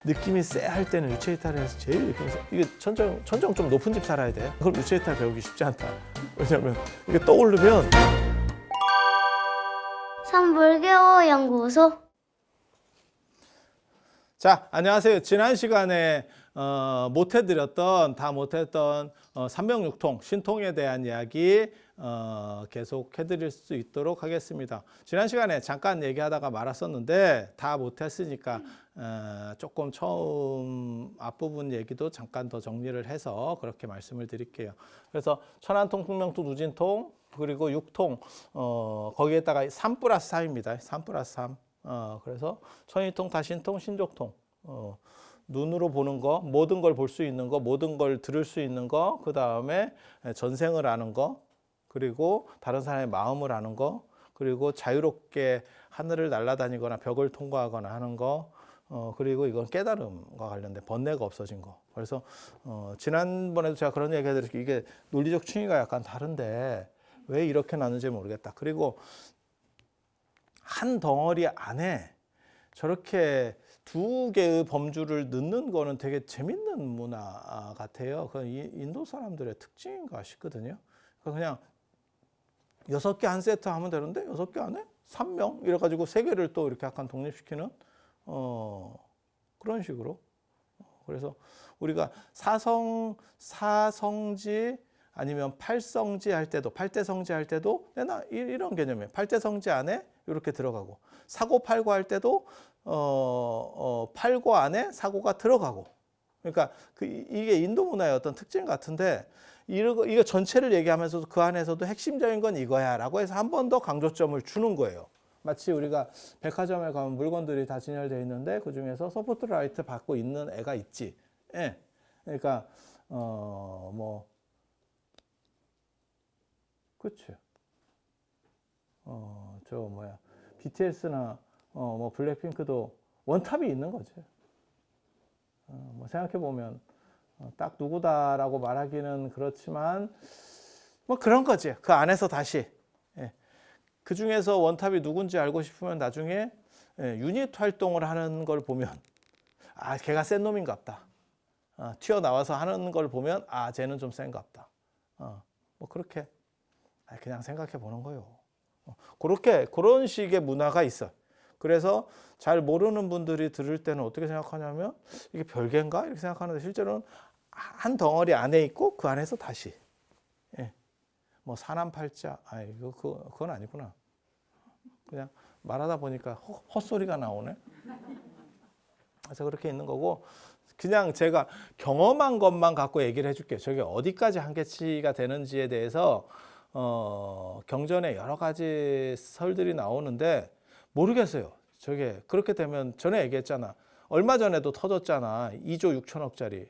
느낌이 쎄할 때는 유체이탈에서 제일 느낌이 쎄. 이게 천정 좀 높은 집 살아야 돼. 그럼 유체이탈 배우기 쉽지 않다. 왜냐면 이게 떠오르면. 산불개호 연구소. 자, 안녕하세요. 지난 시간에 못했던 306통, 신통에 대한 이야기 계속 해드릴 수 있도록 하겠습니다. 지난 시간에 잠깐 얘기하다가 말았었는데 다 못했으니까 조금 처음 앞부분 얘기도 잠깐 더 정리를 해서 그렇게 말씀을 드릴게요. 그래서 천안통, 풍명통, 누진통, 그리고 6통, 거기에다가 3+3입니다. 3+3. 그래서 천이통, 다신통, 신족통. 눈으로 보는 거, 모든 걸 볼 수 있는 거, 모든 걸 들을 수 있는 거, 그 다음에 전생을 아는 거, 그리고 다른 사람의 마음을 아는 거, 그리고 자유롭게 하늘을 날아다니거나 벽을 통과하거나 하는 거, 그리고 이건 깨달음과 관련된 번뇌가 없어진 거. 그래서 지난번에도 제가 그런 얘기 해드렸어요. 이게 논리적 층위가 약간 다른데 왜 이렇게 나누는지 모르겠다. 그리고 한 덩어리 안에 저렇게 두 개의 범주를 넣는 거는 되게 재밌는 문화 같아요. 그 인도 사람들의 특징인가 싶거든요. 그냥 6개 한 세트 하면 되는데 6개 안에 3명 이래가지고 3개를 또 이렇게 약간 독립시키는 그런 식으로. 그래서 우리가 사성지 아니면 팔성지 할 때도, 팔대성지 할 때도 이런 개념이에요. 팔대성지 안에 이렇게 들어가고, 사고팔고 할 때도 팔고 안에 사고가 들어가고. 그러니까 이게 인도 문화의 어떤 특징 같은데, 이거 전체를 얘기하면서도 그 안에서도 핵심적인 건 이거야 라고 해서 한 번 더 강조점을 주는 거예요. 마치 우리가 백화점에 가면 물건들이 다 진열되어 있는데 그 중에서 소프트라이트 받고 있는 애가 있지. 예. 그러니까 그렇죠. BTS나 블랙핑크도 원탑이 있는 거죠. 생각해 보면 딱 누구다라고 말하기는 그렇지만 그런 거지. 그 안에서 다시 그 중에서 원탑이 누군지 알고 싶으면 나중에 유닛 활동을 하는 걸 보면 걔가 센 놈인갑다. 튀어나와서 하는 걸 보면 쟤는 좀 센갑다. 그렇게 그냥 생각해 보는 거예요. 그런 식의 문화가 있어. 그래서 잘 모르는 분들이 들을 때는 어떻게 생각하냐면 이게 별개인가 이렇게 생각하는데 실제로는 한 덩어리 안에 있고 그 안에서 다시 사남팔자 그건 아니구나. 그냥 말하다 보니까 헛소리가 나오네. 그래서 그렇게 있는 거고, 그냥 제가 경험한 것만 갖고 얘기를 해줄게요. 저게 어디까지 한계치가 되는지에 대해서 경전에 여러 가지 설들이 나오는데 모르겠어요. 저게 그렇게 되면 전에 얘기했잖아. 얼마 전에도 터졌잖아. 2조 6천억짜리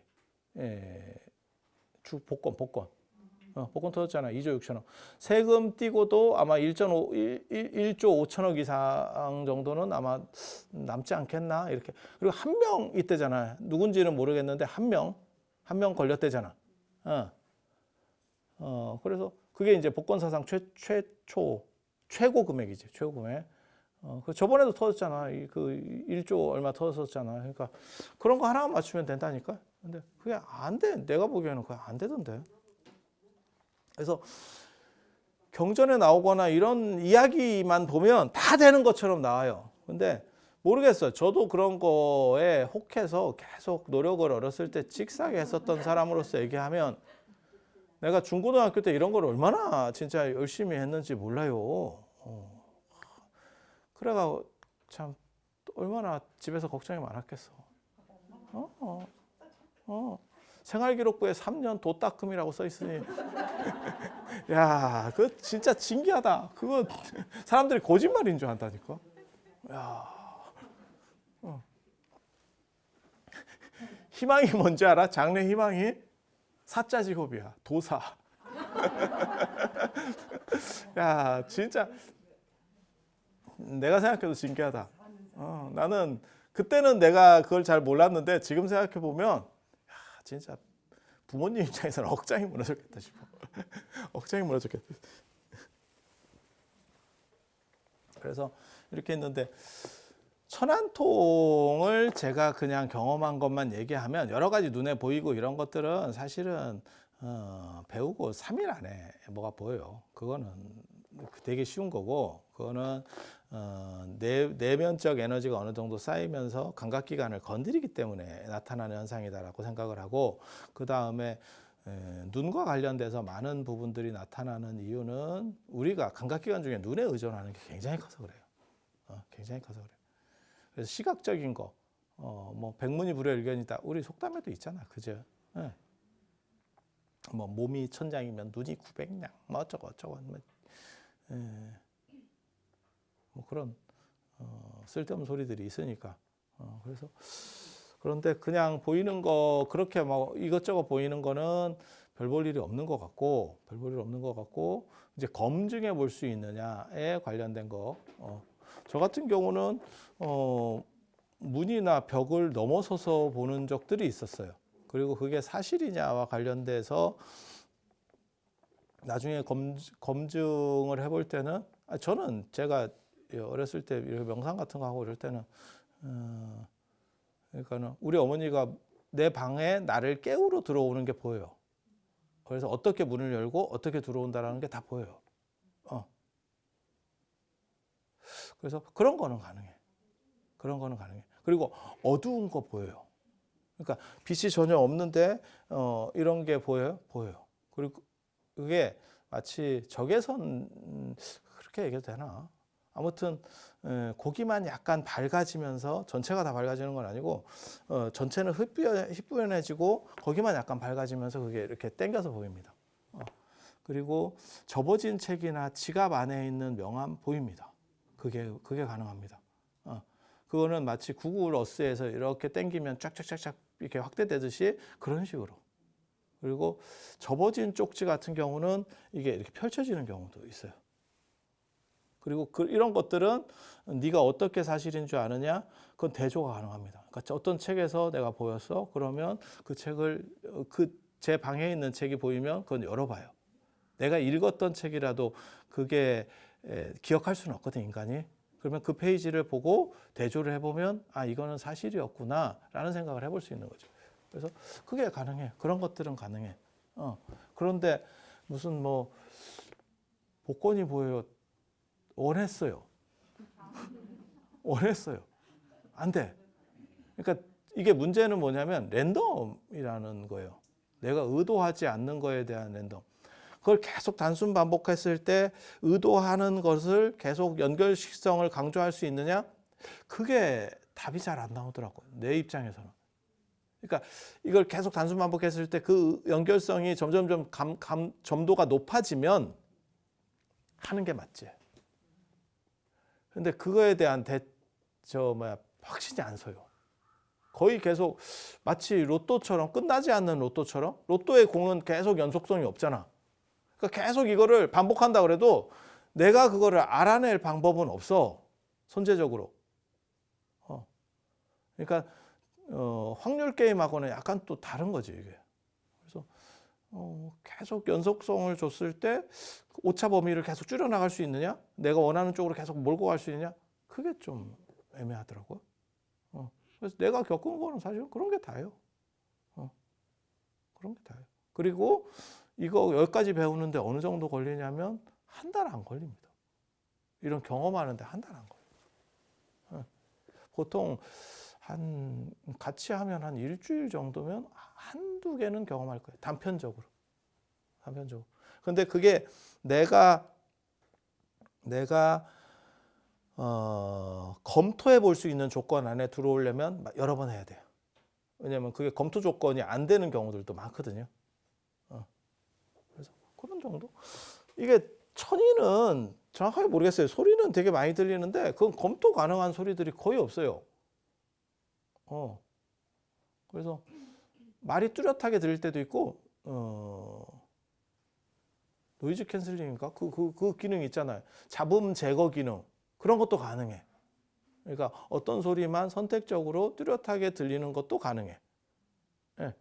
복권 터졌잖아. 2조 6천억. 세금 띄고도 아마 1조 5천억 이상 정도는 아마 남지 않겠나 이렇게. 그리고 한 명 있대잖아. 누군지는 모르겠는데 한 명 걸렸대잖아. 그래서 그게 이제 복권 사상 최고 금액이지. 최고 금액. 저번에도 터졌잖아. 그 1조 얼마 터졌었잖아. 그러니까 그런 거 하나 맞추면 된다니까. 근데 그게 안 돼. 내가 보기에는 그게 안 되던데. 그래서 경전에 나오거나 이런 이야기만 보면 다 되는 것처럼 나와요. 근데 모르겠어요. 저도 그런 거에 혹해서 계속 노력을 어렸을 때 찍사게 했었던 사람으로서 얘기하면 내가 중고등학교 때 이런 걸 얼마나 진짜 열심히 했는지 몰라요. 그래가 참 얼마나 집에서 걱정이 많았겠어. 생활기록부에 3년 도딱금이라고 써 있으니 야, 그거 진짜 신기하다. 그거 사람들이 거짓말인 줄 안다니까. 야, 희망이 뭔지 알아? 장래 희망이 사자 직업이야. 도사. 야, 진짜 내가 생각해도 신기하다. 나는 그때는 내가 그걸 잘 몰랐는데 지금 생각해 보면 진짜 부모님 입장에서는 억장이 무너졌겠다 싶어. 억장이 무너졌겠다. 그래서 이렇게 했는데 천안통을 제가 그냥 경험한 것만 얘기하면 여러 가지 눈에 보이고 이런 것들은 사실은 배우고 3일 안에 뭐가 보여요. 그거는 되게 쉬운 거고, 그거는 내면적 에너지가 어느 정도 쌓이면서 감각기관을 건드리기 때문에 나타나는 현상이다라고 생각을 하고, 그 다음에 눈과 관련돼서 많은 부분들이 나타나는 이유는 우리가 감각기관 중에 눈에 의존하는 게 굉장히 커서 그래요. 굉장히 커서 그래요. 그래서 시각적인 거, 뭐 백문이 불여일견이다. 우리 속담에도 있잖아, 그죠? 예. 뭐 몸이 천장이면 눈이 900냥, 뭐 어쩌고 어쩌고, 뭐 그런 쓸데없는 소리들이 있으니까. 그래서 그런데 그냥 보이는 거 그렇게 뭐 이것저것 보이는 거는 별 볼 일이 없는 것 같고, 이제 검증해 볼 수 있느냐에 관련된 거. 저 같은 경우는 문이나 벽을 넘어서서 보는 적들이 있었어요. 그리고 그게 사실이냐와 관련돼서 나중에 검증을 해볼 때는, 저는 제가 어렸을 때 이렇게 명상 같은 거 하고 이럴 때는, 그러니까는 우리 어머니가 내 방에 나를 깨우러 들어오는 게 보여요. 그래서 어떻게 문을 열고 어떻게 들어온다라는 게 다 보여요. 그래서 그런 거는 가능해. 그리고 어두운 거 보여요. 그러니까 빛이 전혀 없는데 이런 게 보여요. 그리고 그게 마치 적외선, 그렇게 얘기해도 되나? 아무튼 고기만 약간 밝아지면서 전체가 다 밝아지는 건 아니고 전체는 희뿌연해지고 거기만 약간 밝아지면서 그게 이렇게 땡겨서 보입니다. 그리고 접어진 책이나 지갑 안에 있는 명함 보입니다. 그게 가능합니다. 그거는 마치 구글 어스에서 이렇게 땡기면 쫙쫙쫙쫙 이렇게 확대되듯이 그런 식으로. 그리고 접어진 쪽지 같은 경우는 이게 이렇게 펼쳐지는 경우도 있어요. 그리고 이런 것들은 네가 어떻게 사실인 줄 아느냐? 그건 대조가 가능합니다. 그러니까 어떤 책에서 내가 보였어? 그러면 그 책을, 제 방에 있는 책이 보이면 그건 열어봐요. 내가 읽었던 책이라도 그게 기억할 수는 없거든, 인간이. 그러면 그 페이지를 보고 대조를 해보면 이거는 사실이었구나 라는 생각을 해볼 수 있는 거죠. 그래서 그게 가능해. 그런 것들은 가능해. 그런데 무슨 뭐 복권이 보여요. 원했어요. 안 돼. 그러니까 이게 문제는 뭐냐면 랜덤이라는 거예요. 내가 의도하지 않는 거에 대한 랜덤. 그걸 계속 단순 반복했을 때 의도하는 것을 계속 연결식성을 강조할 수 있느냐? 그게 답이 잘 안 나오더라고요. 내 입장에서는. 그러니까 이걸 계속 단순 반복했을 때 그 연결성이 점점점 점도가 높아지면 하는 게 맞지. 근데 그거에 대한 확신이 안 서요. 거의 계속 마치 로또처럼, 끝나지 않는 로또처럼, 로또의 공은 계속 연속성이 없잖아. 그러니까 계속 이거를 반복한다 그래도 내가 그거를 알아낼 방법은 없어, 선제적으로. 그러니까 확률 게임하고는 약간 또 다른 거지, 이게. 그래서 계속 연속성을 줬을 때 오차 범위를 계속 줄여나갈 수 있느냐? 내가 원하는 쪽으로 계속 몰고 갈 수 있느냐? 그게 좀 애매하더라고요. 그래서 내가 겪은 거는 사실 그런 게 다예요. 그런 게 다예요. 그리고 이거 여기까지 배우는데 어느 정도 걸리냐면 한 달 안 걸립니다. 이런 경험하는데 한 달 안 걸려요. 보통 같이 하면 한 일주일 정도면 한두 개는 경험할 거예요. 단편적으로. 근데 그게 내가 검토해 볼 수 있는 조건 안에 들어오려면 여러 번 해야 돼요. 왜냐하면 그게 검토 조건이 안 되는 경우들도 많거든요. 그래서 그런 정도. 이게 천이는 정확하게 모르겠어요. 소리는 되게 많이 들리는데 그건 검토 가능한 소리들이 거의 없어요. 그래서 말이 뚜렷하게 들릴 때도 있고, 노이즈 캔슬링인가? 그 기능 있잖아요. 잡음 제거 기능. 그런 것도 가능해. 그러니까 어떤 소리만 선택적으로 뚜렷하게 들리는 것도 가능해. 예.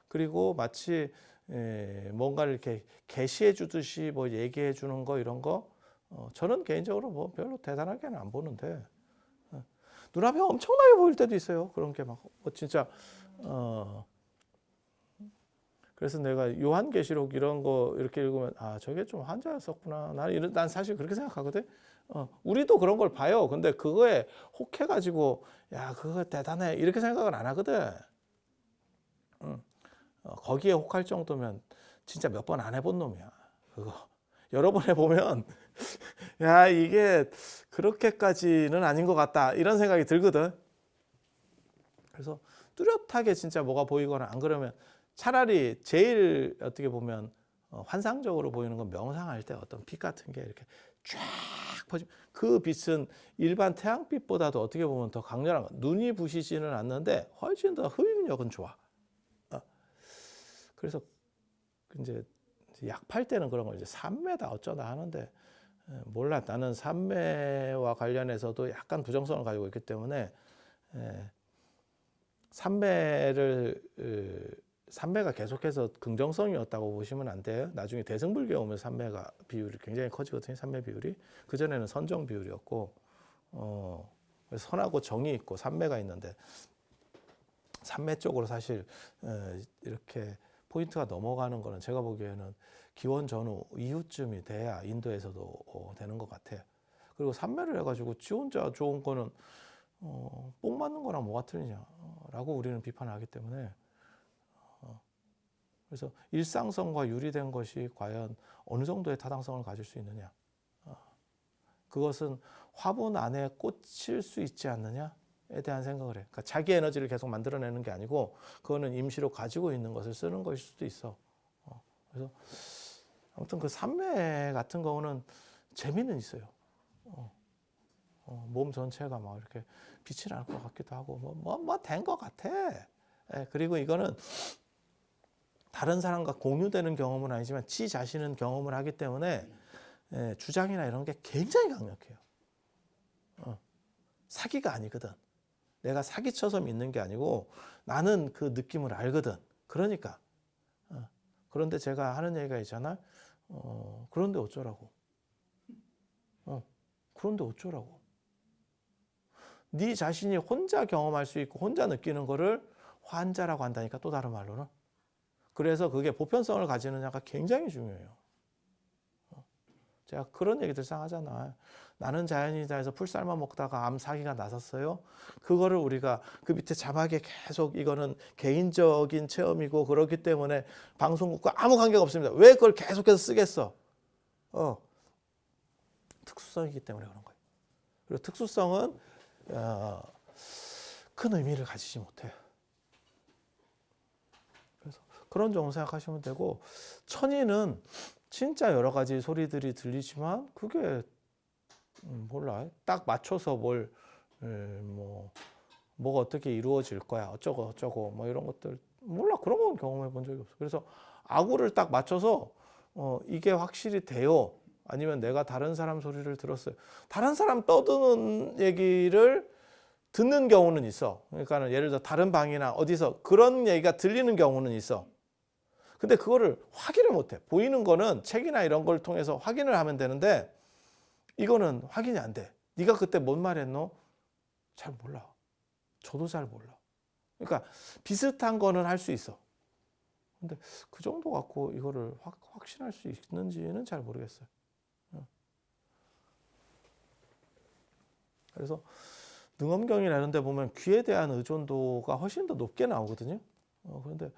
그리고 마치 뭔가를 이렇게 게시해 주듯이 뭐 얘기해 주는 거, 이런 거, 저는 개인적으로 뭐 별로 대단하게는 안 보는데, 눈앞에 엄청나게 보일 때도 있어요. 그런 게 막 진짜 그래서 내가 요한계시록 이런 거 이렇게 읽으면 저게 좀 환자였었구나. 난 사실 그렇게 생각하거든. 우리도 그런 걸 봐요. 근데 그거에 혹해가지고 야 그거 대단해 이렇게 생각은 안 하거든. 거기에 혹할 정도면 진짜 몇 번 안 해본 놈이야. 그거 여러 번 해보면 야 이게 그렇게까지는 아닌 것 같다 이런 생각이 들거든. 그래서 뚜렷하게 진짜 뭐가 보이거나 안 그러면 차라리 제일 어떻게 보면 환상적으로 보이는 건 명상할 때 어떤 빛 같은 게 이렇게 쫙 퍼지. 그 빛은 일반 태양빛보다도 어떻게 보면 더 강렬한 거. 눈이 부시지는 않는데 훨씬 더 흡입력은 좋아. 그래서 이제 약 팔 때는 그런 걸 이제 삼매다 어쩌다 하는데 몰라. 나는 삼매와 관련해서도 약간 부정성을 가지고 있기 때문에 삼매가 계속해서 긍정성이었다고 보시면 안 돼요. 나중에 대승불교에 오면 삼매가 비율이 굉장히 커지거든요. 삼매 비율이. 그전에는 선정 비율이었고 그래서 선하고 정이 있고 삼매가 있는데 삼매 쪽으로 사실 이렇게 포인트가 넘어가는 거는 제가 보기에는 기원 전후 이후쯤이 돼야 인도에서도 되는 것 같아요. 그리고 삼매를 해가지고 지 혼자 좋은 거는 뽕 맞는 거랑 뭐가 틀리냐라고 우리는 비판하기 때문에 그래서 일상성과 유리된 것이 과연 어느 정도의 타당성을 가질 수 있느냐, 그것은 화분 안에 꽂힐 수 있지 않느냐에 대한 생각을 해. 그러니까 자기 에너지를 계속 만들어내는 게 아니고 그거는 임시로 가지고 있는 것을 쓰는 것일 수도 있어. 그래서 아무튼 그 삼매 같은 경우는 재미는 있어요. 몸 전체가 막 이렇게 빛이 날 것 같기도 하고 뭐 된 것 같아. 그리고 이거는 다른 사람과 공유되는 경험은 아니지만 지 자신은 경험을 하기 때문에 주장이나 이런 게 굉장히 강력해요. 사기가 아니거든. 내가 사기쳐서 믿는 게 아니고 나는 그 느낌을 알거든. 그러니까 그런데 제가 하는 얘기가 있잖아. 그런데 어쩌라고. 그런데 어쩌라고. 네 자신이 혼자 경험할 수 있고 혼자 느끼는 거를 환자라고 한다니까, 또 다른 말로는. 그래서 그게 보편성을 가지느냐가 굉장히 중요해요. 제가 그런 얘기들 상 하잖아. 나는 자연이다 해서 풀 삶아 먹다가 암 사기가 나섰어요. 그거를 우리가 그 밑에 자막에 계속 이거는 개인적인 체험이고 그렇기 때문에 방송국과 아무 관계가 없습니다. 왜 그걸 계속해서 쓰겠어? 특수성이기 때문에 그런 거예요. 그리고 특수성은 큰 의미를 가지지 못해요. 그래서 그런 정도 생각하시면 되고, 천이는 진짜 여러 가지 소리들이 들리지만 그게 몰라. 딱 맞춰서 뭐가 어떻게 이루어질 거야. 어쩌고 뭐 이런 것들 몰라. 그런 건 경험해 본 적이 없어. 그래서 아구를 딱 맞춰서 이게 확실히 돼요. 아니면 내가 다른 사람 소리를 들었어요. 다른 사람 떠드는 얘기를 듣는 경우는 있어. 그러니까 예를 들어 다른 방이나 어디서 그런 얘기가 들리는 경우는 있어. 근데 그거를 확인을 못해. 보이는 거는 책이나 이런 걸 통해서 확인을 하면 되는데 이거는 확인이 안 돼. 네가 그때 뭔 말했노? 잘 몰라. 저도 잘 몰라. 그러니까 비슷한 거는 할 수 있어. 근데 그 정도 갖고 이거를 확신할 수 있는지는 잘 모르겠어요. 그래서 능엄경이나 이런 데 보면 귀에 대한 의존도가 훨씬 더 높게 나오거든요. 그런데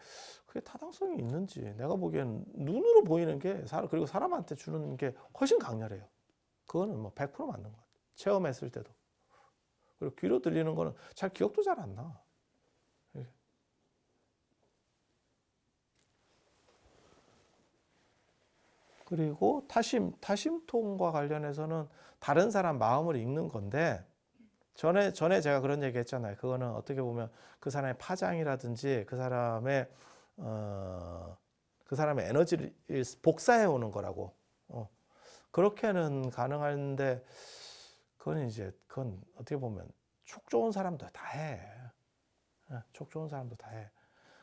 그게 타당성이 있는지 내가 보기엔 눈으로 보이는 게 그리고 사람한테 주는 게 훨씬 강렬해요. 그거는 뭐 100% 맞는 것 같아요. 체험했을 때도. 그리고 귀로 들리는 거는 기억도 잘 안 나. 그리고 타심통과 관련해서는 다른 사람 마음을 읽는 건데, 전에 제가 그런 얘기 했잖아요. 그거는 어떻게 보면 그 사람의 파장이라든지 그 사람의 에너지를 복사해 오는 거라고. 그렇게는 가능한데 그건 어떻게 보면 촉 좋은 사람도 다 해. 촉 좋은 사람도 다 해.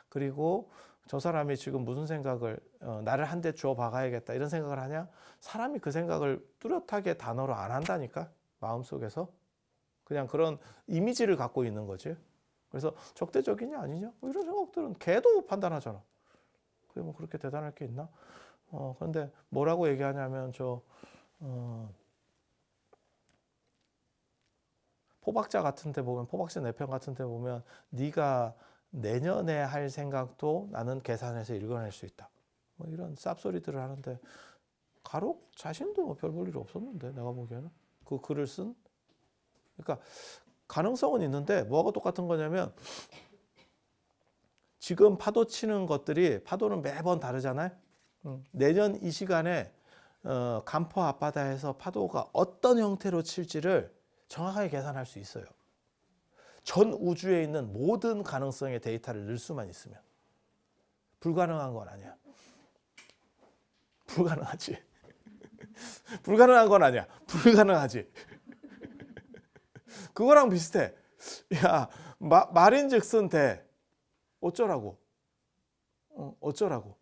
그리고 저 사람이 지금 무슨 생각을 나를 한 대 주워 박아야겠다 이런 생각을 하냐? 사람이 그 생각을 뚜렷하게 단어로 안 한다니까, 마음속에서. 그냥 그런 이미지를 갖고 있는 거지. 그래서 적대적이냐 아니냐 뭐 이런 생각들은 걔도 판단하잖아. 그게 뭐 그렇게 대단할 게 있나? 그런데 뭐라고 얘기하냐면 포박자 같은 데 보면, 포박자 내 편 같은 데 보면 네가 내년에 할 생각도 나는 계산해서 읽어낼 수 있다. 뭐 이런 쌉소리들을 하는데 가록 자신도 뭐 별 볼 일 없었는데 내가 보기에는 그 글을 쓴. 그러니까 가능성은 있는데 뭐가 똑같은 거냐면 지금 파도 치는 것들이 파도는 매번 다르잖아요. 내년 이 시간에 간포 앞바다에서 파도가 어떤 형태로 칠지를 정확하게 계산할 수 있어요. 전 우주에 있는 모든 가능성의 데이터를 넣을 수만 있으면. 불가능한 건 아니야. 불가능하지. 불가능한 건 아니야. 불가능하지. 그거랑 비슷해. 야, 말인즉슨 대. 어쩌라고. 어쩌라고.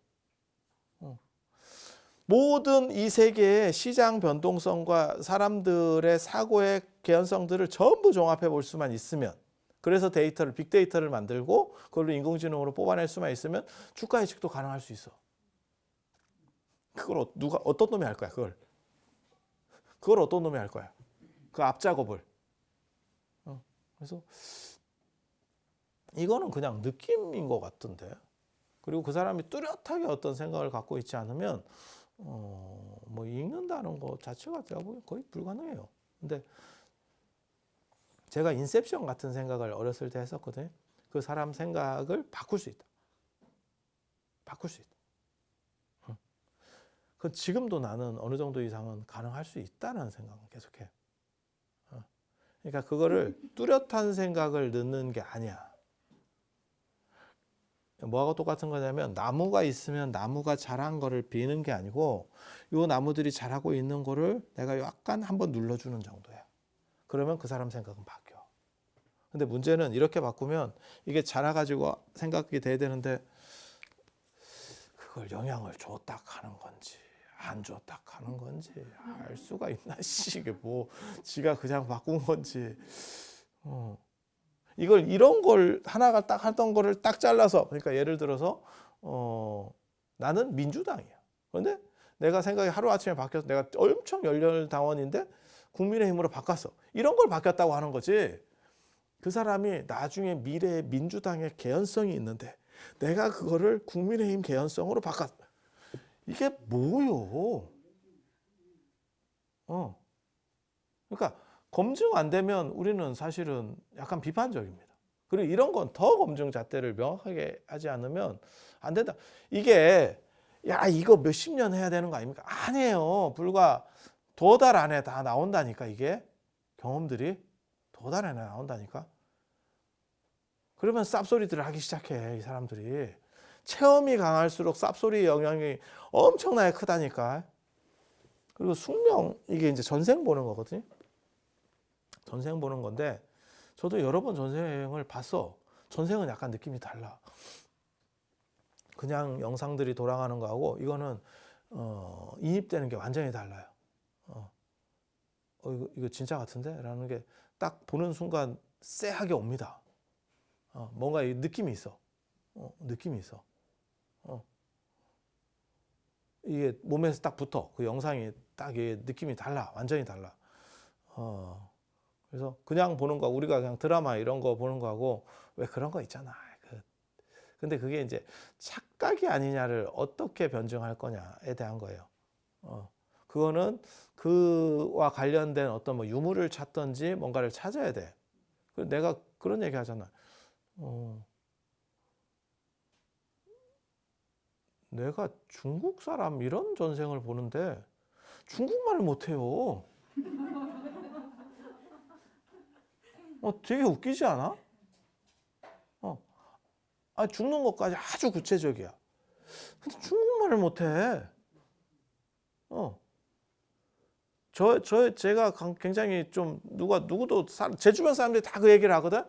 모든 이 세계의 시장 변동성과 사람들의 사고의 개연성들을 전부 종합해 볼 수만 있으면, 그래서 데이터를, 빅데이터를 만들고 그걸로 인공지능으로 뽑아낼 수만 있으면 주가 예측도 가능할 수 있어. 그걸 어떤 놈이 할 거야, 그걸 어떤 놈이 할 거야. 그 앞작업을. 그래서 이거는 그냥 느낌인 것 같은데. 그리고 그 사람이 뚜렷하게 어떤 생각을 갖고 있지 않으면 뭐 읽는다는 것 자체가 제가 보기엔 거의 불가능해요. 근데 제가 인셉션 같은 생각을 어렸을 때 했었거든요. 그 사람 생각을 바꿀 수 있다. 바꿀 수 있다. 그 지금도 나는 어느 정도 이상은 가능할 수 있다는 생각은 계속해. 그러니까 그거를 뚜렷한 생각을 넣는 게 아니야. 뭐하고 똑같은 거냐면 나무가 있으면 나무가 자란 거를 비는 게 아니고 요 나무들이 자라고 있는 거를 내가 약간 한번 눌러주는 정도야. 그러면 그 사람 생각은 바뀌어. 근데 문제는 이렇게 바꾸면 이게 자라가지고 생각이 돼야 되는데 그걸 영향을 줬다 하는 건지 안 줬다 하는 건지 알 수가 있나 씨. 이게 뭐 지가 그냥 바꾼 건지. 이걸 이런 걸 하나가 딱 하던 거를 딱 잘라서, 그러니까 예를 들어서 나는 민주당이야. 그런데 내가 생각이 하루아침에 바뀌어서 내가 엄청 열렬 당원인데 국민의힘으로 바꿨어. 이런 걸 바뀌었다고 하는 거지. 그 사람이 나중에 미래의 민주당의 개연성이 있는데 내가 그거를 국민의힘 개연성으로 바꿨어. 이게 뭐요? 그러니까 검증 안 되면 우리는 사실은 약간 비판적입니다. 그리고 이런 건 더 검증 잣대를 명확하게 하지 않으면 안 된다. 이게 야 이거 몇십 년 해야 되는 거 아닙니까? 아니에요. 불과 2달 안에 다 나온다니까. 이게 경험들이 2달 안에 나온다니까. 그러면 쌉소리들을 하기 시작해. 이 사람들이. 체험이 강할수록 쌉소리 영향이 엄청나게 크다니까. 그리고 숙명, 이게 이제 전생 보는 거거든요. 전생 보는 건데 저도 여러 번 전생을 봤어. 전생은 약간 느낌이 달라. 그냥 영상들이 돌아가는 거하고 이거는 인입되는 게 완전히 달라요. 이거 진짜 같은데? 라는 게 딱 보는 순간 쎄하게 옵니다. 뭔가 이 느낌이 있어. 느낌이 있어. 이게 몸에서 딱 붙어. 그 영상이 딱 이게 느낌이 달라. 완전히 달라. 그래서 그냥 보는 거, 우리가 그냥 드라마 이런 거 보는 거하고 왜 그런 거 있잖아. 근데 그게 이제 착각이 아니냐를 어떻게 변증할 거냐에 대한 거예요. 그거는 그와 관련된 어떤 뭐 유물을 찾든지 뭔가를 찾아야 돼. 내가 그런 얘기 하잖아. 내가 중국 사람 이런 전생을 보는데 중국말을 못해요. 되게 웃기지 않아? 죽는 것까지 아주 구체적이야. 근데 중국말을 못해. 제가 굉장히 좀 누구도 제 주변 사람들이 다 그 얘기를 하거든.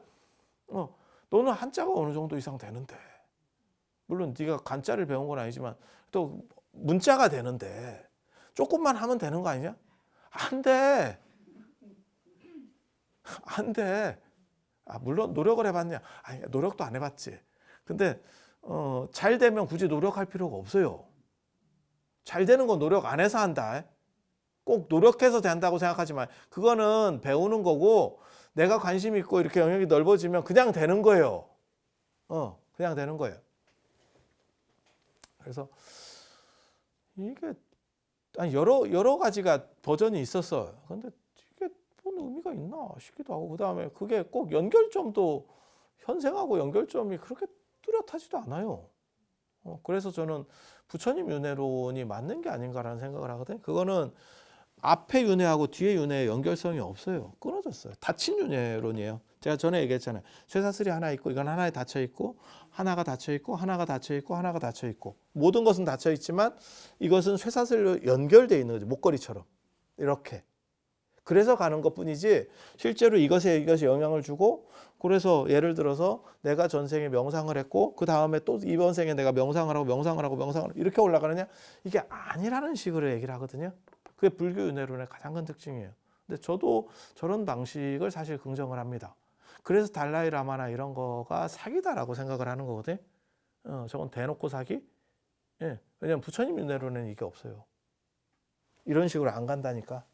너는 한자가 어느 정도 이상 되는데, 물론 네가 간자를 배운 건 아니지만 또 문자가 되는데 조금만 하면 되는 거 아니냐? 안 돼. 안 돼. 물론 노력을 해봤냐? 아니, 노력도 안 해봤지. 근데 잘 되면 굳이 노력할 필요가 없어요. 잘 되는 건 노력 안 해서 한다. 꼭 노력해서 된다고 생각하지 마. 그거는 배우는 거고 내가 관심 있고 이렇게 영역이 넓어지면 그냥 되는 거예요. 그냥 되는 거예요. 그래서 이게 여러 가지가 버전이 있었어요. 근데 이게 뭔 의미가 있나 싶기도 하고, 그다음에 그게 꼭 연결점도 현생하고 연결점이 그렇게 뚜렷하지도 않아요. 그래서 저는 부처님 윤회론이 맞는 게 아닌가라는 생각을 하거든요. 그거는 앞에 윤회하고 뒤에 윤회의 연결성이 없어요. 끊어졌어요. 닫힌 윤회론이에요. 제가 전에 얘기했잖아요. 쇠사슬이 하나 있고 이건 하나에 닫혀 있고 하나가 닫혀 있고 하나가 닫혀 있고 하나가 닫혀 있고 모든 것은 닫혀 있지만 이것은 쇠사슬로 연결되어 있는 거죠. 목걸이처럼 이렇게. 그래서 가는 것뿐이지 실제로 이것이 영향을 주고, 그래서 예를 들어서 내가 전생에 명상을 했고 그 다음에 또 이번 생에 내가 명상을 하고 이렇게 올라가느냐, 이게 아니라는 식으로 얘기를 하거든요. 그게 불교 윤회론의 가장 큰 특징이에요. 근데 저도 저런 방식을 사실 긍정을 합니다. 그래서 달라이 라마나 이런 거가 사기다라고 생각을 하는 거거든요. 저건 대놓고 사기? 예. 왜냐면 부처님 윤회론에는 이게 없어요. 이런 식으로 안 간다니까.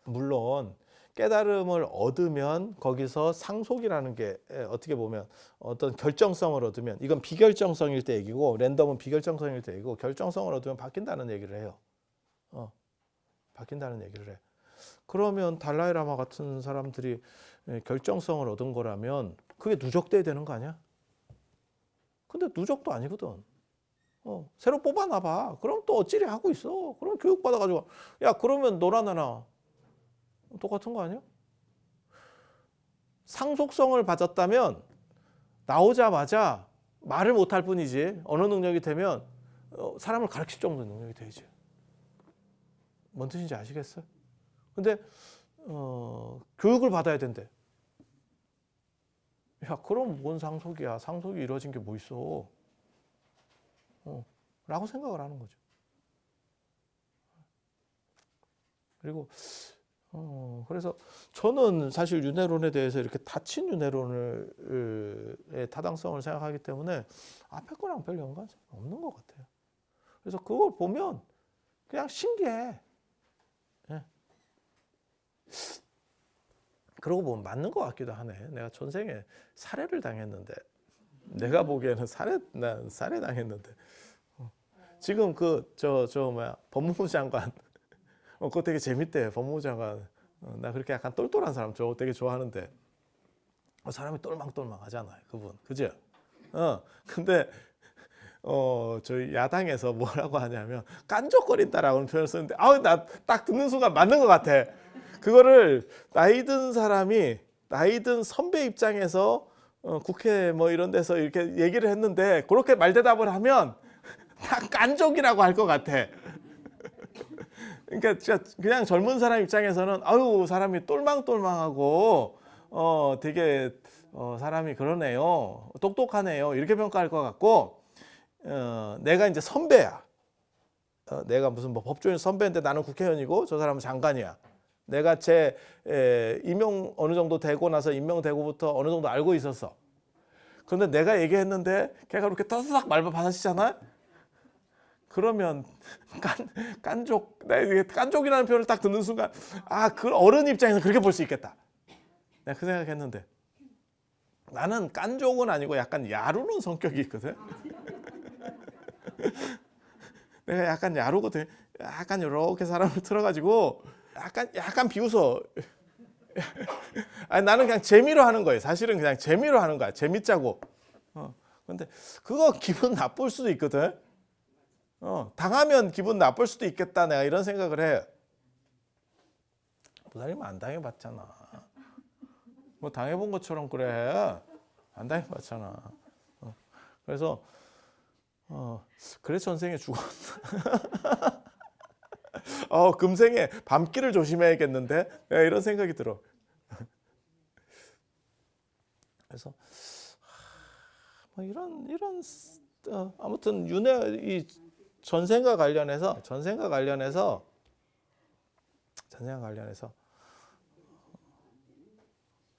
물론 깨달음을 얻으면 거기서 상속이라는 게 어떻게 보면 어떤 결정성을 얻으면, 이건 비결정성일 때 얘기고 랜덤은 비결정성일 때 얘기고, 결정성을 얻으면 바뀐다는 얘기를 해요. 바뀐다는 얘기를 해. 그러면 달라이 라마 같은 사람들이 결정성을 얻은 거라면 그게 누적돼야 되는 거 아니야? 근데 누적도 아니거든. 새로 뽑아놔봐. 그럼 또 어찌리 하고 있어. 그럼 교육받아가지고 야 그러면 너나 나나 똑같은 거 아니야? 상속성을 받았다면 나오자마자 말을 못할 뿐이지 어느 능력이 되면 사람을 가르칠 정도의 능력이 되지. 뭔 뜻인지 아시겠어요? 근데 교육을 받아야 된대. 야 그럼 뭔 상속이야. 상속이 이루어진 게 뭐 있어. 라고 생각을 하는 거죠. 그리고 그래서 저는 사실 윤회론에 대해서 이렇게 닫힌 윤회론의 타당성을 생각하기 때문에 앞에 거랑 별 연관성이 없는 것 같아요. 그래서 그걸 보면 그냥 신기해. 예. 그러고 보면 맞는 것 같기도 하네. 내가 전생에 살해를 당했는데, 내가 보기에는 난 살해 당했는데, 지금 법무부 장관, 그거 되게 재밌대. 법무부 장관. 나 그렇게 약간 똘똘한 사람 되게 좋아하는데, 사람이 똘망똘망 하잖아요. 그분. 그죠? 근데, 저희 야당에서 뭐라고 하냐면, 깐족거린다라고 표현을 쓰는데, 나 딱 듣는 순간 맞는 것 같아. 그거를 나이든 선배 입장에서 국회 뭐 이런 데서 이렇게 얘기를 했는데, 그렇게 말대답을 하면 다 깐족이라고 할 것 같아. 그러니까 그냥 젊은 사람 입장에서는 사람이 똘망똘망하고 되게 사람이 그러네요, 똑똑하네요, 이렇게 평가할 것 같고, 내가 이제 선배야. 내가 무슨 뭐 법조인 선배인데 나는 국회의원이고 저 사람은 장관이야. 내가 임명 어느 정도 되고 나서 임명되고부터 어느 정도 알고 있었어. 그런데 내가 얘기했는데 걔가 그렇게 따스닥 말만 받아치잖아. 그러면 깐족이라는 표현을 딱 듣는 순간 그 어른 입장에서 그렇게 볼 수 있겠다. 내가 그 생각했는데, 나는 깐족은 아니고 약간 야루는 성격이 있거든. 내가 약간 야루거든. 약간 이렇게 사람을 틀어가지고 약간 비웃어. 나는 그냥 재미로 하는 거예요. 사실은 그냥 재미로 하는 거야. 재밌자고. 근데 그거 기분 나쁠 수도 있거든. 당하면 기분 나쁠 수도 있겠다. 내가 이런 생각을 해. 부사님 안 당해봤잖아. 뭐 당해본 것처럼 그래. 안 당해봤잖아. 그래서 그래서 전생에 죽었나. 금생에 밤길을 조심해야겠는데, 이런 생각이 들어. 그래서 뭐 이런 아무튼 이 전생과 관련해서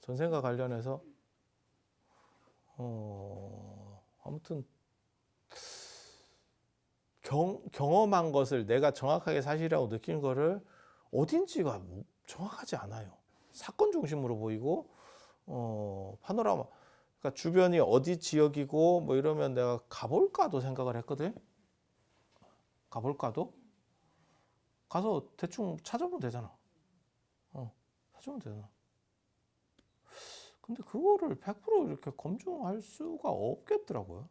전생과 관련해서 아무튼 경험한 것을 내가 정확하게 사실이라고 느낀 거를 어딘지가 정확하지 않아요. 사건 중심으로 보이고 파노라마, 그러니까 주변이 어디 지역이고 뭐 이러면 내가 가볼까도 생각을 했거든. 가볼까도? 가서 대충 찾아보면 되잖아. 찾아보면 되잖아. 근데 그거를 100% 이렇게 검증할 수가 없겠더라고요.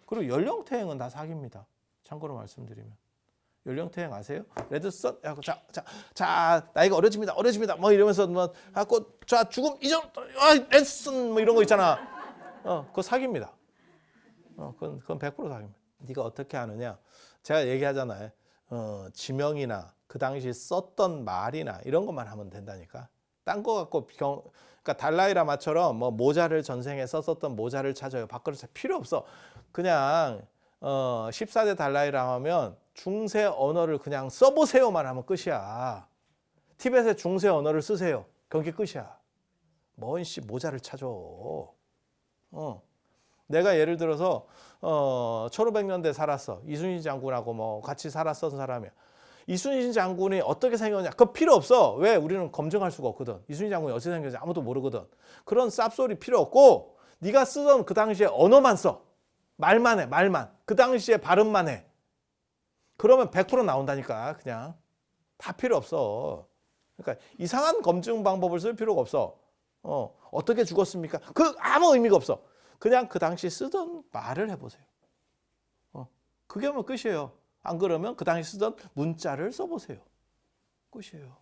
그리고 연령대행은 다 사기입니다. 참고로 말씀드리면. 연령대행 아세요? 레드선, 야, 자, 나이가 어려집니다. 뭐 이러면서 뭐, 자, 죽음 이전, 레드선 뭐 이런 거 있잖아. 그거 사기입니다. 그건 100% 사기입니다. 네가 어떻게 하느냐? 제가 얘기하잖아요. 지명이나 그 당시 썼던 말이나 이런 것만 하면 된다니까. 딴 거 갖고 그러니까 달라이라마처럼 뭐 모자를 전생에 썼었던 모자를 찾아요. 밖으로 필요 없어. 그냥 14대 달라이라 하면 중세 언어를 그냥 써보세요만 하면 끝이야. 티벳의 중세 언어를 쓰세요. 경기 끝이야. 뭔 모자를 찾아. 내가 예를 들어서 1500년대 살았어. 이순신 장군하고 뭐 같이 살았던 사람이야. 이순신 장군이 어떻게 생겼냐? 그거 필요 없어. 왜? 우리는 검증할 수가 없거든. 이순신 장군이 어떻게 생겼는지 아무도 모르거든. 그런 쌉소리 필요 없고 네가 쓰던 그 당시에 언어만 써. 말만 해. 말만. 그 당시에 발음만 해. 그러면 100% 나온다니까. 그냥. 다 필요 없어. 그러니까 이상한 검증 방법을 쓸 필요가 없어. 어떻게 죽었습니까? 그 아무 의미가 없어. 그냥 그 당시 쓰던 말을 해보세요. 그게 뭐 끝이에요. 안 그러면 그 당시 쓰던 문자를 써보세요. 끝이에요.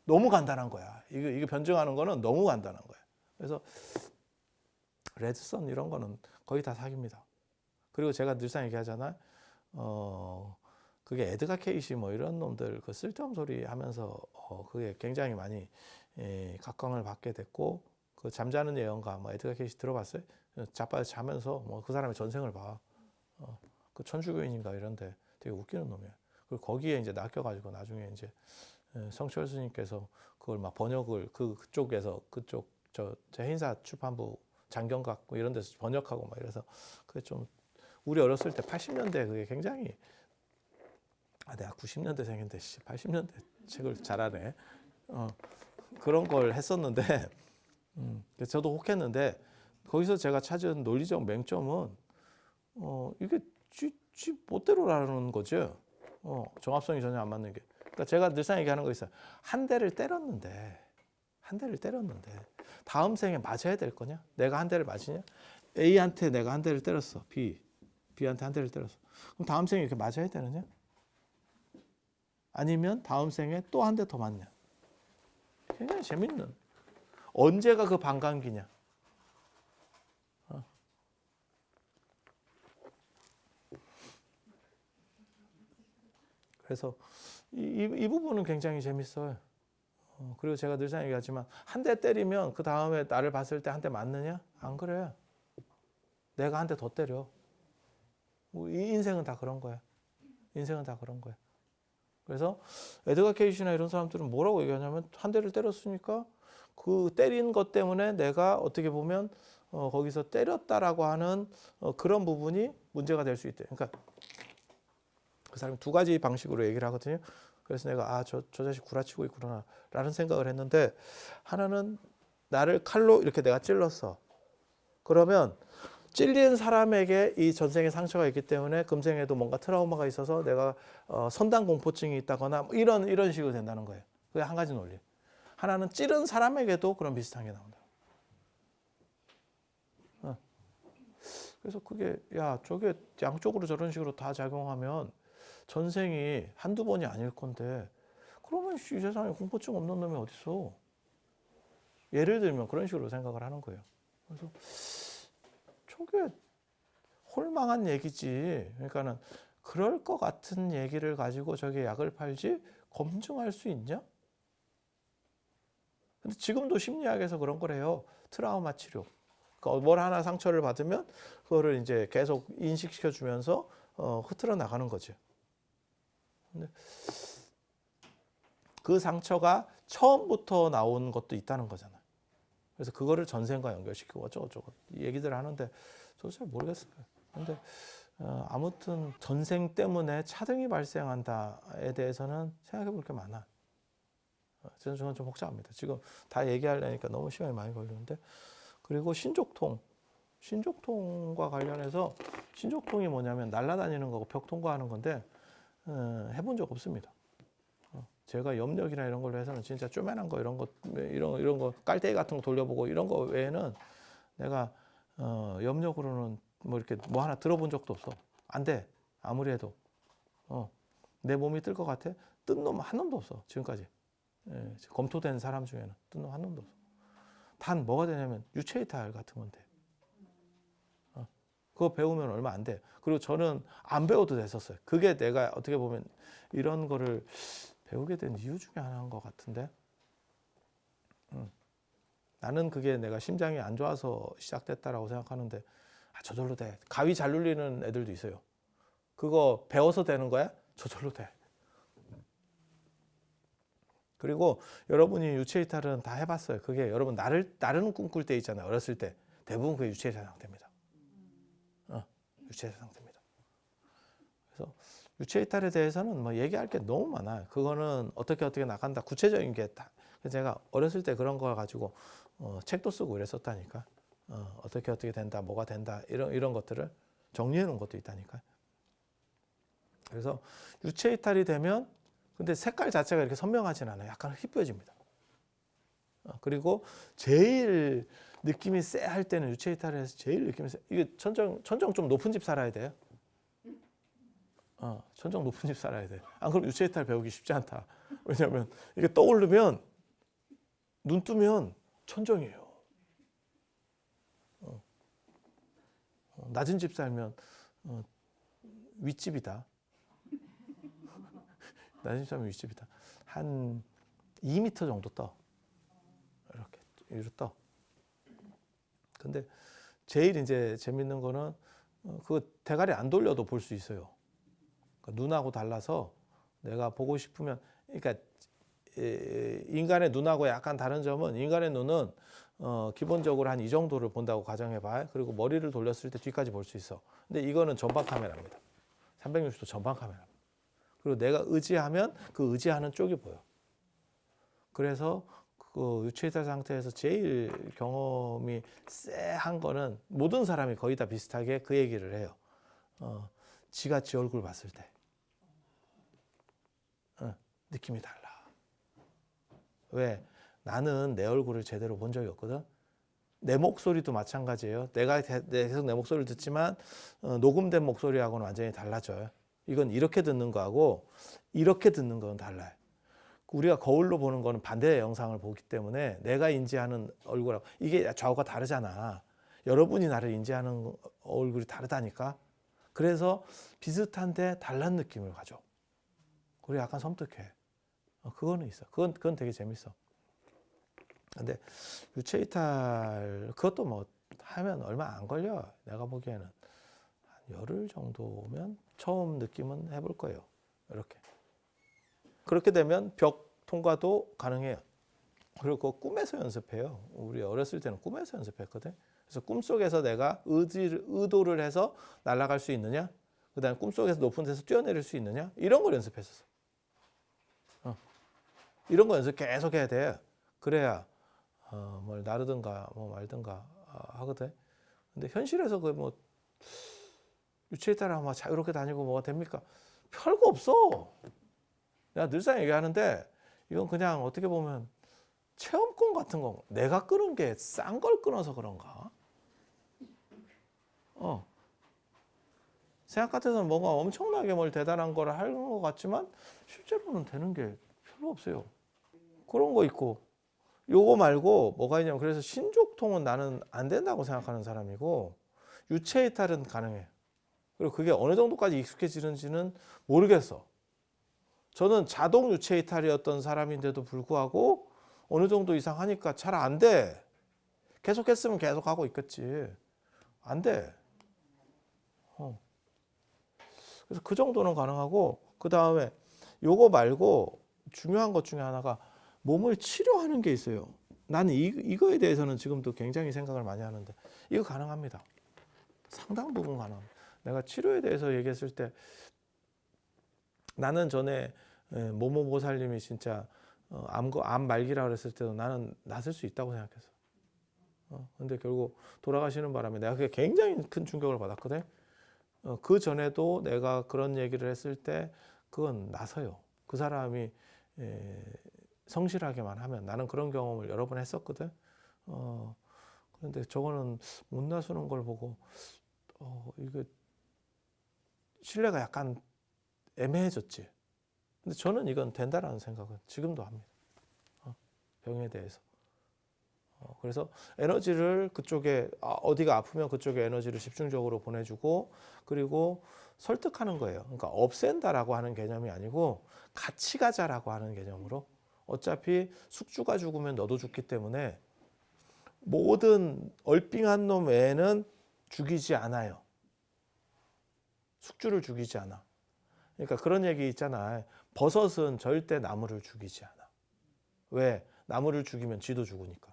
너무 간단한 거야. 이거 변증하는 거는 너무 간단한 거야. 그래서 레드선 이런 거는 거의 다 사기입니다. 그리고 제가 늘상 얘기하잖아요. 그게 에드가 케이시 뭐 이런 놈들 그 쓸데없는 소리 하면서 그게 굉장히 많이 각광을 받게 됐고, 그 잠자는 예언가 뭐 에드가 케이시 들어봤어요? 자빠져 자면서 뭐 그 사람의 전생을 봐. 그 천주교인인가 이런데 되게 웃기는 놈이야. 그리고 거기에 이제 낚여가지고 나중에 이제 성철 스님께서 그걸 막 번역을 그쪽에서 그쪽 저 해인사 출판부 장경각 뭐 이런 데서 번역하고 막 이래서 그게 좀 우리 어렸을 때 80년대 그게 굉장히 내가 90년대생인데 80년대 책을 잘하네. 그런 걸 했었는데 저도 혹했는데 거기서 제가 찾은 논리적 맹점은 이게 지 멋대로라는 거죠. 정합성이 전혀 안 맞는 게. 그러니까 제가 늘상 얘기하는 거 있어요. 한 대를 때렸는데 다음 생에 맞아야 될 거냐? 내가 한 대를 맞으냐? A한테 내가 한 대를 때렸어. B한테 한 대를 때렸어. 그럼 다음 생에 이렇게 맞아야 되느냐? 아니면 다음 생에 또 한 대 더 맞냐? 굉장히 재밌는. 언제가 그 반감기냐? 그래서 이 부분은 굉장히 재밌어요. 그리고 제가 늘상 얘기하지만 한 대 때리면 그 다음에 나를 봤을 때 한 대 맞느냐? 안 그래. 내가 한 대 더 때려. 이 인생은 다 그런 거야. 인생은 다 그런 거야. 그래서 에드가 케이시나 이런 사람들은 뭐라고 얘기하냐면 한 대를 때렸으니까 그 때린 것 때문에 내가 어떻게 보면 거기서 때렸다라고 하는 그런 부분이 문제가 될 수 있대. 그러니까 그 사람이 두 가지 방식으로 얘기를 하거든요. 그래서 내가 저 자식 구라치고 있구나 라는 생각을 했는데, 하나는 나를 칼로 이렇게 내가 찔렀어. 그러면 찔린 사람에게 이 전생에 상처가 있기 때문에 금생에도 뭔가 트라우마가 있어서 내가 선당 공포증이 있다거나 뭐 이런 식으로 된다는 거예요. 그게 한 가지 논리. 하나는 찌른 사람에게도 그런 비슷한 게 나온다. 그래서 그게 저게 양쪽으로 저런 식으로 다 작용하면 전생이 한두 번이 아닐 건데, 그러면 이 세상에 공포증 없는 놈이 어딨어? 예를 들면 그런 식으로 생각을 하는 거예요. 그래서 저게 홀망한 얘기지. 그러니까는 그럴 것 같은 얘기를 가지고 저게 약을 팔지 검증할 수 있냐? 근데 지금도 심리학에서 그런 걸 해요. 트라우마 치료. 그러니까 뭘 하나 상처를 받으면 그거를 이제 계속 인식시켜 주면서 흐트러 나가는 거죠. 근데 그 상처가 처음부터 나온 것도 있다는 거잖아요. 그래서 그거를 전생과 연결시키고 어쩌고저쩌고 이 얘기들을 하는데 저도 잘 모르겠어요. 근데 아무튼 전생 때문에 차등이 발생한다에 대해서는 생각해 볼 게 많아. 저는 좀 복잡합니다. 지금 다 얘기하려니까 너무 시간이 많이 걸리는데. 그리고 신족통과 관련해서 신족통이 뭐냐면 날아다니는 거고 벽 통과하는 건데 해본 적 없습니다. 제가 염력이나 이런 걸로 해서는 진짜 쪼매난 거 이런 거 깔때기 같은 거 돌려보고 이런 거 외에는 내가 염력으로는 뭐 이렇게 뭐 하나 들어본 적도 없어. 안 돼. 아무리 해도 내 몸이 뜰 것 같아? 뜬 놈 한 놈도 없어. 지금까지. 검토된 사람 중에는 뜬 놈 한 놈도 없어. 단 뭐가 되냐면 유체이탈 같은 건데. 그거 배우면 얼마 안 돼. 그리고 저는 안 배워도 됐었어요. 그게 내가 어떻게 보면 이런 거를 배우게 된 이유 중에 하나인 것 같은데. 나는 그게 내가 심장이 안 좋아서 시작됐다라고 생각하는데 저절로 돼. 가위 잘 눌리는 애들도 있어요. 그거 배워서 되는 거야? 저절로 돼. 그리고 여러분이 유체이탈은 다 해봤어요. 그게 여러분 나르는 꿈꿀 때 있잖아요. 어렸을 때 대부분 그게 유체이탈 상태입니다. 유체이탈 상태입니다. 그래서 유체이탈에 대해서는 뭐 얘기할 게 너무 많아요. 그거는 어떻게 나간다. 구체적인 게 다. 그래서 제가 어렸을 때 그런 거 가지고 책도 쓰고 이랬었다니까. 어떻게 된다, 뭐가 된다 이런 것들을 정리해 놓은 것도 있다니까. 그래서 유체이탈이 되면 근데 색깔 자체가 이렇게 선명하진 않아요. 약간 희뿌해집니다. 그리고 제일 느낌이 쎄할 때는 유체이탈에서 제일 느낌이 쎄. 이게 천정 좀 높은 집 살아야 돼요. 천정 높은 집 살아야 돼. 안 그럼 유체이탈 배우기 쉽지 않다. 왜냐하면 이게 떠오르면 눈 뜨면 천정이에요. 낮은 집 살면 윗집이다. 낮은 집 살면 윗집이다. 한 2m 정도 떠. 이렇게 위로 떠. 근데 제일 이제 재밌는 거는 그거 대가리 안 돌려도 볼 수 있어요. 그러니까 눈하고 달라서 내가 보고 싶으면 그러니까 인간의 눈하고 약간 다른 점은 인간의 눈은 기본적으로 한 이 정도를 본다고 가정해봐. 그리고 머리를 돌렸을 때 뒤까지 볼 수 있어. 근데 이거는 전방 카메라입니다. 360도 전방 카메라. 그리고 내가 의지하면 그 의지하는 쪽이 보여. 그래서 그 유체이탈 상태에서 제일 경험이 쎄한 거는 모든 사람이 거의 다 비슷하게 그 얘기를 해요. 지가 지 얼굴 봤을 때 느낌이 달라. 왜? 나는 내 얼굴을 제대로 본 적이 없거든. 내 목소리도 마찬가지예요. 내가 계속 내 목소리를 듣지만 녹음된 목소리하고는 완전히 달라져요. 이건 이렇게 듣는 거하고 이렇게 듣는 건 달라요. 우리가 거울로 보는 거는 반대의 영상을 보기 때문에 내가 인지하는 얼굴하고 이게 좌우가 다르잖아. 여러분이 나를 인지하는 얼굴이 다르다니까. 그래서 비슷한데 달란 느낌을 가져. 우리 약간 섬뜩해. 그거는 있어. 그건 되게 재밌어. 근데 유체이탈 그것도 뭐 하면 얼마 안 걸려. 내가 보기에는 한 열흘 정도면 처음 느낌은 해볼 거예요. 이렇게. 그렇게 되면 벽 통과도 가능해요. 그리고 꿈에서 연습해요. 우리 어렸을 때는 꿈에서 연습했거든. 그래서 꿈속에서 내가 의도를 해서 날아갈 수 있느냐, 그다음에 꿈속에서 높은 데서 뛰어내릴 수 있느냐, 이런 걸 연습했었어. 이런 거 연습 계속 해야 돼. 그래야 뭘 나르든가 뭐 말든가 하거든. 근데 현실에서 그 뭐 유체이탈 하면 자유롭게 다니고 뭐가 됩니까? 별거 없어. 내가 늘상 얘기하는데 이건 그냥 어떻게 보면 체험권 같은 거. 내가 끄는 게 싼 걸 끊어서 그런가? 생각 같아서는 뭔가 엄청나게 뭘 대단한 걸 하는 것 같지만 실제로는 되는 게 별로 없어요. 그런 거 있고 요거 말고 뭐가 있냐면 그래서 신족통은 나는 안 된다고 생각하는 사람이고 유체이탈은 가능해. 그리고 그게 어느 정도까지 익숙해지는지는 모르겠어. 저는 자동 유체이탈이었던 사람인데도 불구하고 어느 정도 이상 하니까 잘 안 돼. 계속 했으면 계속 하고 있겠지. 안 돼. 그래서 그 정도는 가능하고 그 다음에 요거 말고 중요한 것 중에 하나가 몸을 치료하는 게 있어요. 나는 이거에 대해서는 지금도 굉장히 생각을 많이 하는데 이거 가능합니다. 상당 부분 가능합니다. 내가 치료에 대해서 얘기했을 때 나는 전에 모모 보살님이 진짜 암 말기라 그랬을 때도 나는 낫을 수 있다고 생각했어. 근데 결국 돌아가시는 바람에 내가 그게 굉장히 큰 충격을 받았거든. 그 전에도 내가 그런 얘기를 했을 때 그건 나서요. 그 사람이 성실하게만 하면 나는 그런 경험을 여러 번 했었거든. 그런데 저거는 못 나서는 걸 보고 이거 신뢰가 약간 애매해졌지. 근데 저는 이건 된다라는 생각은 지금도 합니다. 병에 대해서. 그래서 에너지를 그쪽에 어디가 아프면 그쪽에 에너지를 집중적으로 보내주고 그리고 설득하는 거예요. 그러니까 없앤다라고 하는 개념이 아니고 같이 가자라고 하는 개념으로 어차피 숙주가 죽으면 너도 죽기 때문에 모든 얼빙한 놈 애는 죽이지 않아요. 숙주를 죽이지 않아. 그러니까 그런 얘기 있잖아. 버섯은 절대 나무를 죽이지 않아. 왜? 나무를 죽이면 쥐도 죽으니까.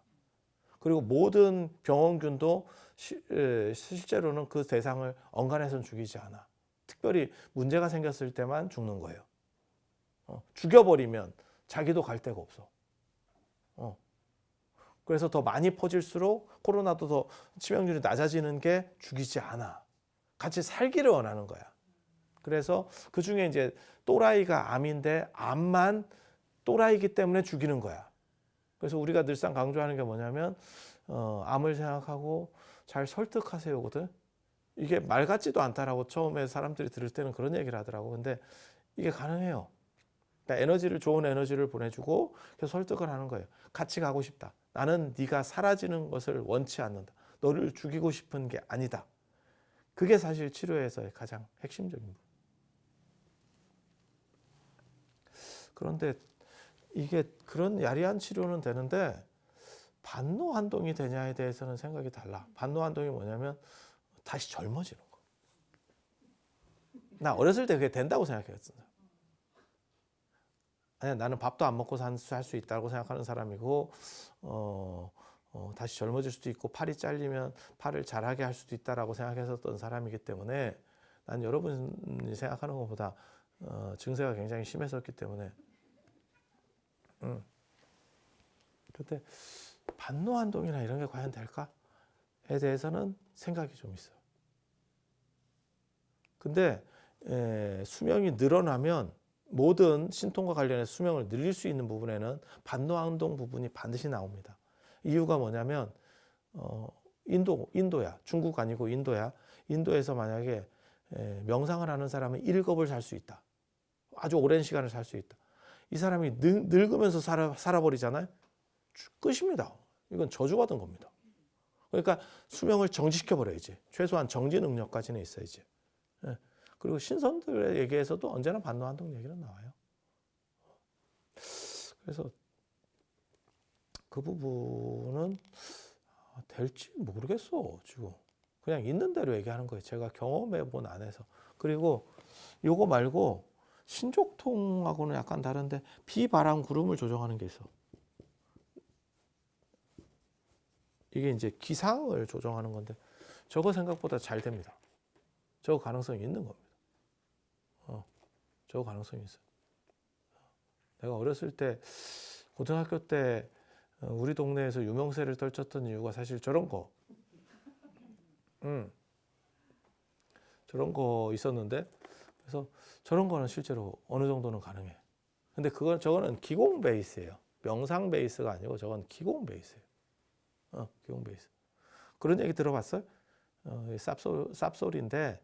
그리고 모든 병원균도 실제로는 그 대상을 엉간해서는 죽이지 않아. 특별히 문제가 생겼을 때만 죽는 거예요. 죽여버리면 자기도 갈 데가 없어. 그래서 더 많이 퍼질수록 코로나도 더 치명률이 낮아지는 게 죽이지 않아. 같이 살기를 원하는 거야. 그래서 그 중에 이제 또라이가 암인데 암만 또라이기 때문에 죽이는 거야. 그래서 우리가 늘상 강조하는 게 뭐냐면 암을 생각하고 잘 설득하세요거든. 이게 말 같지도 않다라고 처음에 사람들이 들을 때는 그런 얘기를 하더라고. 근데 이게 가능해요. 그러니까 에너지를 좋은 에너지를 보내주고 계속 설득을 하는 거예요. 같이 가고 싶다. 나는 네가 사라지는 것을 원치 않는다. 너를 죽이고 싶은 게 아니다. 그게 사실 치료에서의 가장 핵심적인 부분. 그런데 이게 그런 야리한 치료는 되는데 반노환동이 되냐에 대해서는 생각이 달라. 반노환동이 뭐냐면 다시 젊어지는 거. 나 어렸을 때 그게 된다고 생각했어. 아니, 나는 밥도 안 먹고 살 수 있다고 생각하는 사람이고 다시 젊어질 수도 있고 팔이 잘리면 팔을 잘하게 할 수도 있다라고 생각했었던 사람이기 때문에 난 여러분이 생각하는 것보다 증세가 굉장히 심했었기 때문에 그때 반노환동이나 이런 게 과연 될까에 대해서는 생각이 좀 있어요. 근데 수명이 늘어나면 모든 신통과 관련해서 수명을 늘릴 수 있는 부분에는 반노환동 부분이 반드시 나옵니다. 이유가 뭐냐면 인도야. 중국 아니고 인도야. 인도에서 만약에 명상을 하는 사람은 1급을 살 수 있다. 아주 오랜 시간을 살 수 있다. 이 사람이 늙으면서 살아버리잖아요. 끝입니다. 이건 저주받은 겁니다. 그러니까 수명을 정지시켜버려야지. 최소한 정지 능력까지는 있어야지. 그리고 신선들의 얘기에서도 언제나 반노환동 얘기는 나와요. 그래서 그 부분은 될지 모르겠어. 지금 그냥 있는 대로 얘기하는 거예요. 제가 경험해 본 안에서. 그리고 요거 말고 신족통하고는 약간 다른데 비바람 구름을 조정하는 게 있어. 이게 이제 기상을 조정하는 건데 저거 생각보다 잘 됩니다. 저거 가능성이 있는 겁니다. 저거 가능성이 있어요. 내가 어렸을 때 고등학교 때 우리 동네에서 유명세를 떨쳤던 이유가 사실 저런 거. 저런 거 있었는데 그래서 저런 거는 실제로 어느 정도는 가능해. 근데 저거는 기공 베이스예요. 명상 베이스가 아니고 저건 기공 베이스예요. 기공 베이스. 그런 얘기 들어봤어요? 쌉소리인데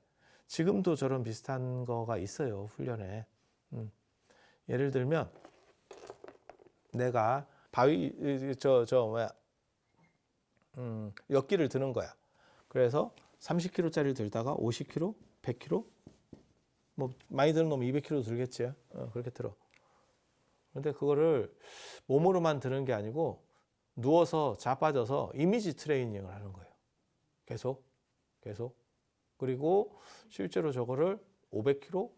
지금도 저런 비슷한 거가 있어요. 훈련에. 예를 들면 내가 바위 엿기를 드는 거야. 그래서 30kg짜리를 들다가 50kg, 100kg, 뭐 많이 드는 놈 200kg 들겠지. 그렇게 들어. 그런데 그거를 몸으로만 드는 게 아니고 누워서 자빠져서 이미지 트레이닝을 하는 거예요. 계속. 그리고 실제로 저거를 500kg,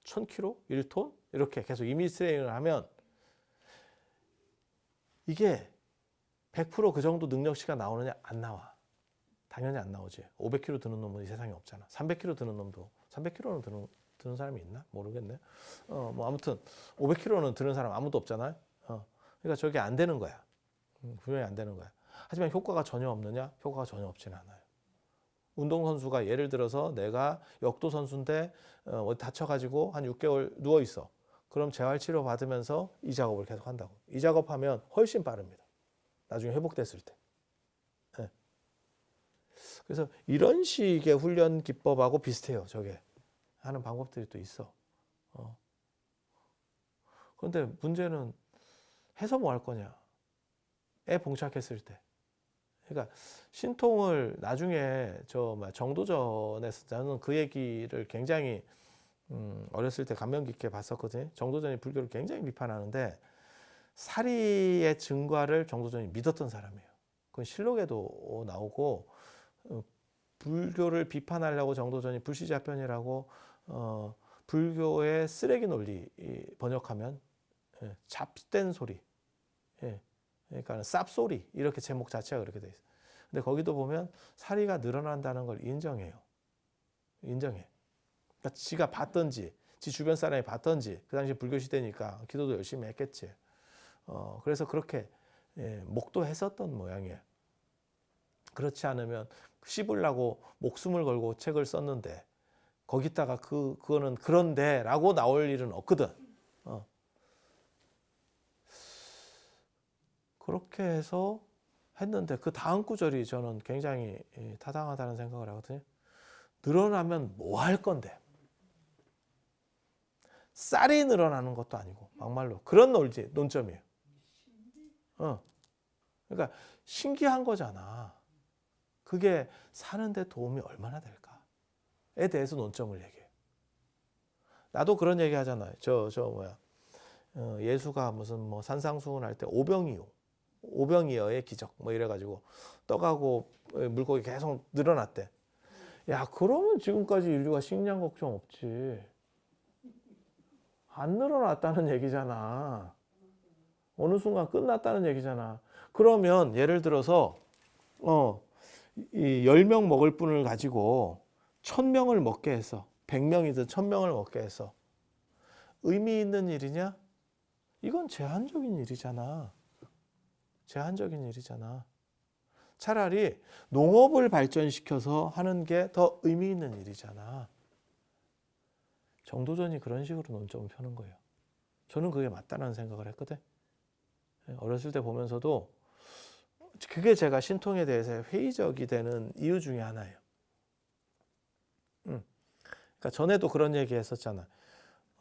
1000kg, 1톤 이렇게 계속 이미지 트레이닝을 하면 이게 100%그 정도 능력치가 나오느냐? 안 나와. 당연히 안 나오지. 500kg 드는 놈은 이 세상에 없잖아. 300kg 드는 놈도 300kg는 드는 사람이 있나? 모르겠네. 뭐 아무튼 500kg는 드는 사람 아무도 없잖아요. 그러니까 저게 안 되는 거야. 분명히 안 되는 거야. 하지만 효과가 전혀 없느냐? 효과가 전혀 없지는 않아요. 운동선수가 예를 들어서 내가 역도 선수인데 어디 다쳐가지고 한 6개월 누워 있어. 그럼 재활치료 받으면서 이 작업을 계속 한다고. 이 작업하면 훨씬 빠릅니다. 나중에 회복됐을 때. 네. 그래서 이런 식의 훈련 기법하고 비슷해요. 저게 하는 방법들이 또 있어. 그런데 문제는 해서 뭐 할 거냐? 애 봉착했을 때. 그러니까 신통을 나중에 정도전에서 저는 그 얘기를 굉장히 어렸을 때 감명 깊게 봤었거든요. 정도전이 불교를 굉장히 비판하는데 사리의 증거를 정도전이 믿었던 사람이에요. 그건 실록에도 나오고 불교를 비판하려고 정도전이 불시자편이라고 불교의 쓰레기 논리 번역하면 잡된 소리, 그러니까 쌉소리 이렇게 제목 자체가 그렇게 돼 있어요. 근데 거기도 보면 사리가 늘어난다는 걸 인정해요. 인정해. 그러니까 지가 봤던지, 지 주변 사람이 봤던지, 그 당시 불교 시대니까 기도도 열심히 했겠지. 그래서 그렇게 목도했었던 모양이에요. 그렇지 않으면 씹으려고 목숨을 걸고 책을 썼는데 거기다가 그거는 그런데라고 나올 일은 없거든. 그렇게 해서 했는데 그 다음 구절이 저는 굉장히 타당하다는 생각을 하거든요. 늘어나면 뭐 할 건데? 쌀이 늘어나는 것도 아니고 막말로 그런 논점이에요. 그러니까 신기한 거잖아. 그게 사는데 도움이 얼마나 될까에 대해서 논점을 얘기해요. 나도 그런 얘기 하잖아요. 예수가 무슨 뭐 산상수훈 할 때 오병이어의 기적 뭐 이래가지고 떡하고 물고기 계속 늘어났대. 야, 그러면 지금까지 인류가 식량 걱정 없지. 안 늘어났다는 얘기잖아. 어느 순간 끝났다는 얘기잖아. 그러면 예를 들어서 이 10명 먹을 분을 가지고 1000명을 먹게 해서 100명이든 1000명을 먹게 해서 의미 있는 일이냐? 이건 제한적인 일이잖아. 제한적인 일이잖아. 차라리 농업을 발전시켜서 하는 게 더 의미 있는 일이잖아. 정도전이 그런 식으로 논점을 펴는 거예요. 저는 그게 맞다는 생각을 했거든. 어렸을 때 보면서도 그게 제가 신통에 대해서 회의적이 되는 이유 중에 하나예요. 그러니까 전에도 그런 얘기 했었잖아.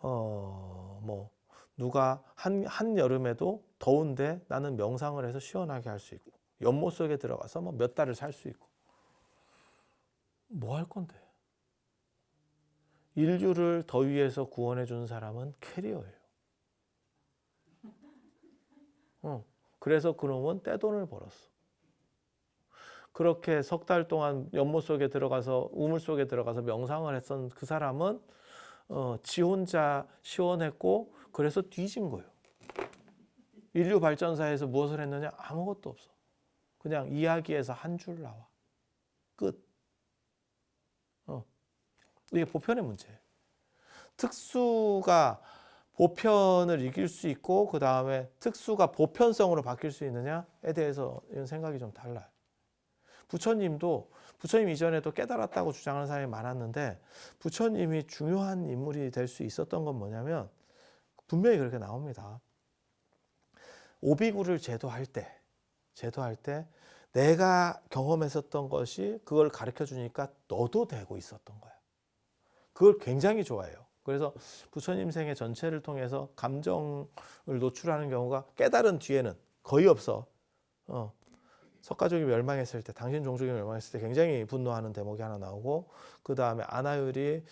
뭐 누가 한 여름에도 더운데 나는 명상을 해서 시원하게 할 수 있고 연못 속에 들어가서 뭐 몇 달을 살 수 있고 뭐 할 건데? 인류를 더위에서 구원해 준 사람은 캐리어예요. 그래서 그놈은 떼돈을 벌었어. 그렇게 석 달 동안 연못 속에 들어가서 우물 속에 들어가서 명상을 했던 그 사람은 지 혼자 시원했고 그래서 뒤진 거예요. 인류 발전사에서 무엇을 했느냐? 아무것도 없어. 그냥 이야기에서 한 줄 나와. 끝. 이게 보편의 문제예요. 특수가 보편을 이길 수 있고 그 다음에 특수가 보편성으로 바뀔 수 있느냐에 대해서 이런 생각이 좀 달라요. 부처님 이전에도 깨달았다고 주장하는 사람이 많았는데 부처님이 중요한 인물이 될 수 있었던 건 뭐냐면 분명히 그렇게 나옵니다. 오비구를 제도할 때 내가 경험했었던 것이 그걸 가르쳐 주니까 너도 되고 있었던 거야. 그걸 굉장히 좋아해요. 그래서 부처님 생애 전체를 통해서 감정을 노출하는 경우가 깨달은 뒤에는 거의 없어. 석가족이 멸망했을 때, 당신 종족이 멸망했을 때 굉장히 분노하는 대목이 하나 나오고, 그 다음에 아나율이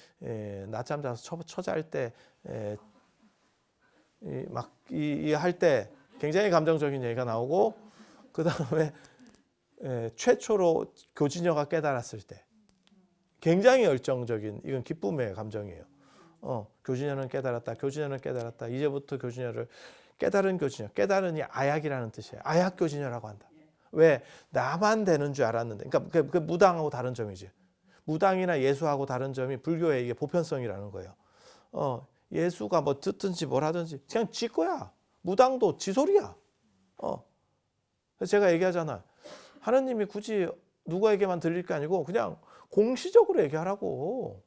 낮잠 자서 처잘 때, 할 때 굉장히 감정적인 얘기가 나오고, 그 다음에 최초로 교진여가 깨달았을 때 굉장히 열정적인, 이건 기쁨의 감정이에요. 교진여는 깨달았다. 이제부터 교진여를 깨달은 교진여, 깨달은이 아약이라는 뜻이에요. 아약 교진여라고 한다. 왜? 나만 되는 줄 알았는데. 그러니까 그 무당하고 다른 점이지. 무당이나 예수하고 다른 점이 불교의 이게 보편성이라는 거예요. 예수가 뭐 듣든지 뭘 하든지 그냥 지 거야. 무당도 지 소리야. 그래서 제가 얘기하잖아. 하느님이 굳이 누구에게만 들릴 게 아니고 그냥 공시적으로 얘기하라고.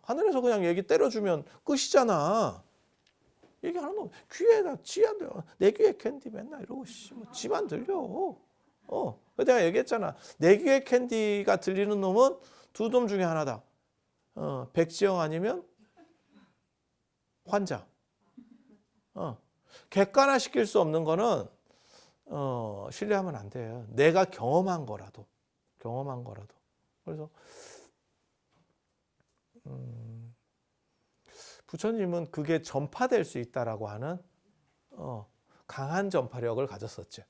하늘에서 그냥 얘기 때려주면 끝이잖아. 얘기하는 거 귀에다 지한테 내 귀에 캔디 맨날 이러고 뭐 지만 들려. 내가 얘기했잖아. 내 귀에 캔디가 들리는 놈은 두 놈 중에 하나다. 백지영 아니면 환자. 객관화시킬 수 없는 거는 신뢰하면 안 돼요. 내가 경험한 거라도. 그래서 부처님은 그게 전파될 수 있다라고 하는 강한 전파력을 가졌었죠.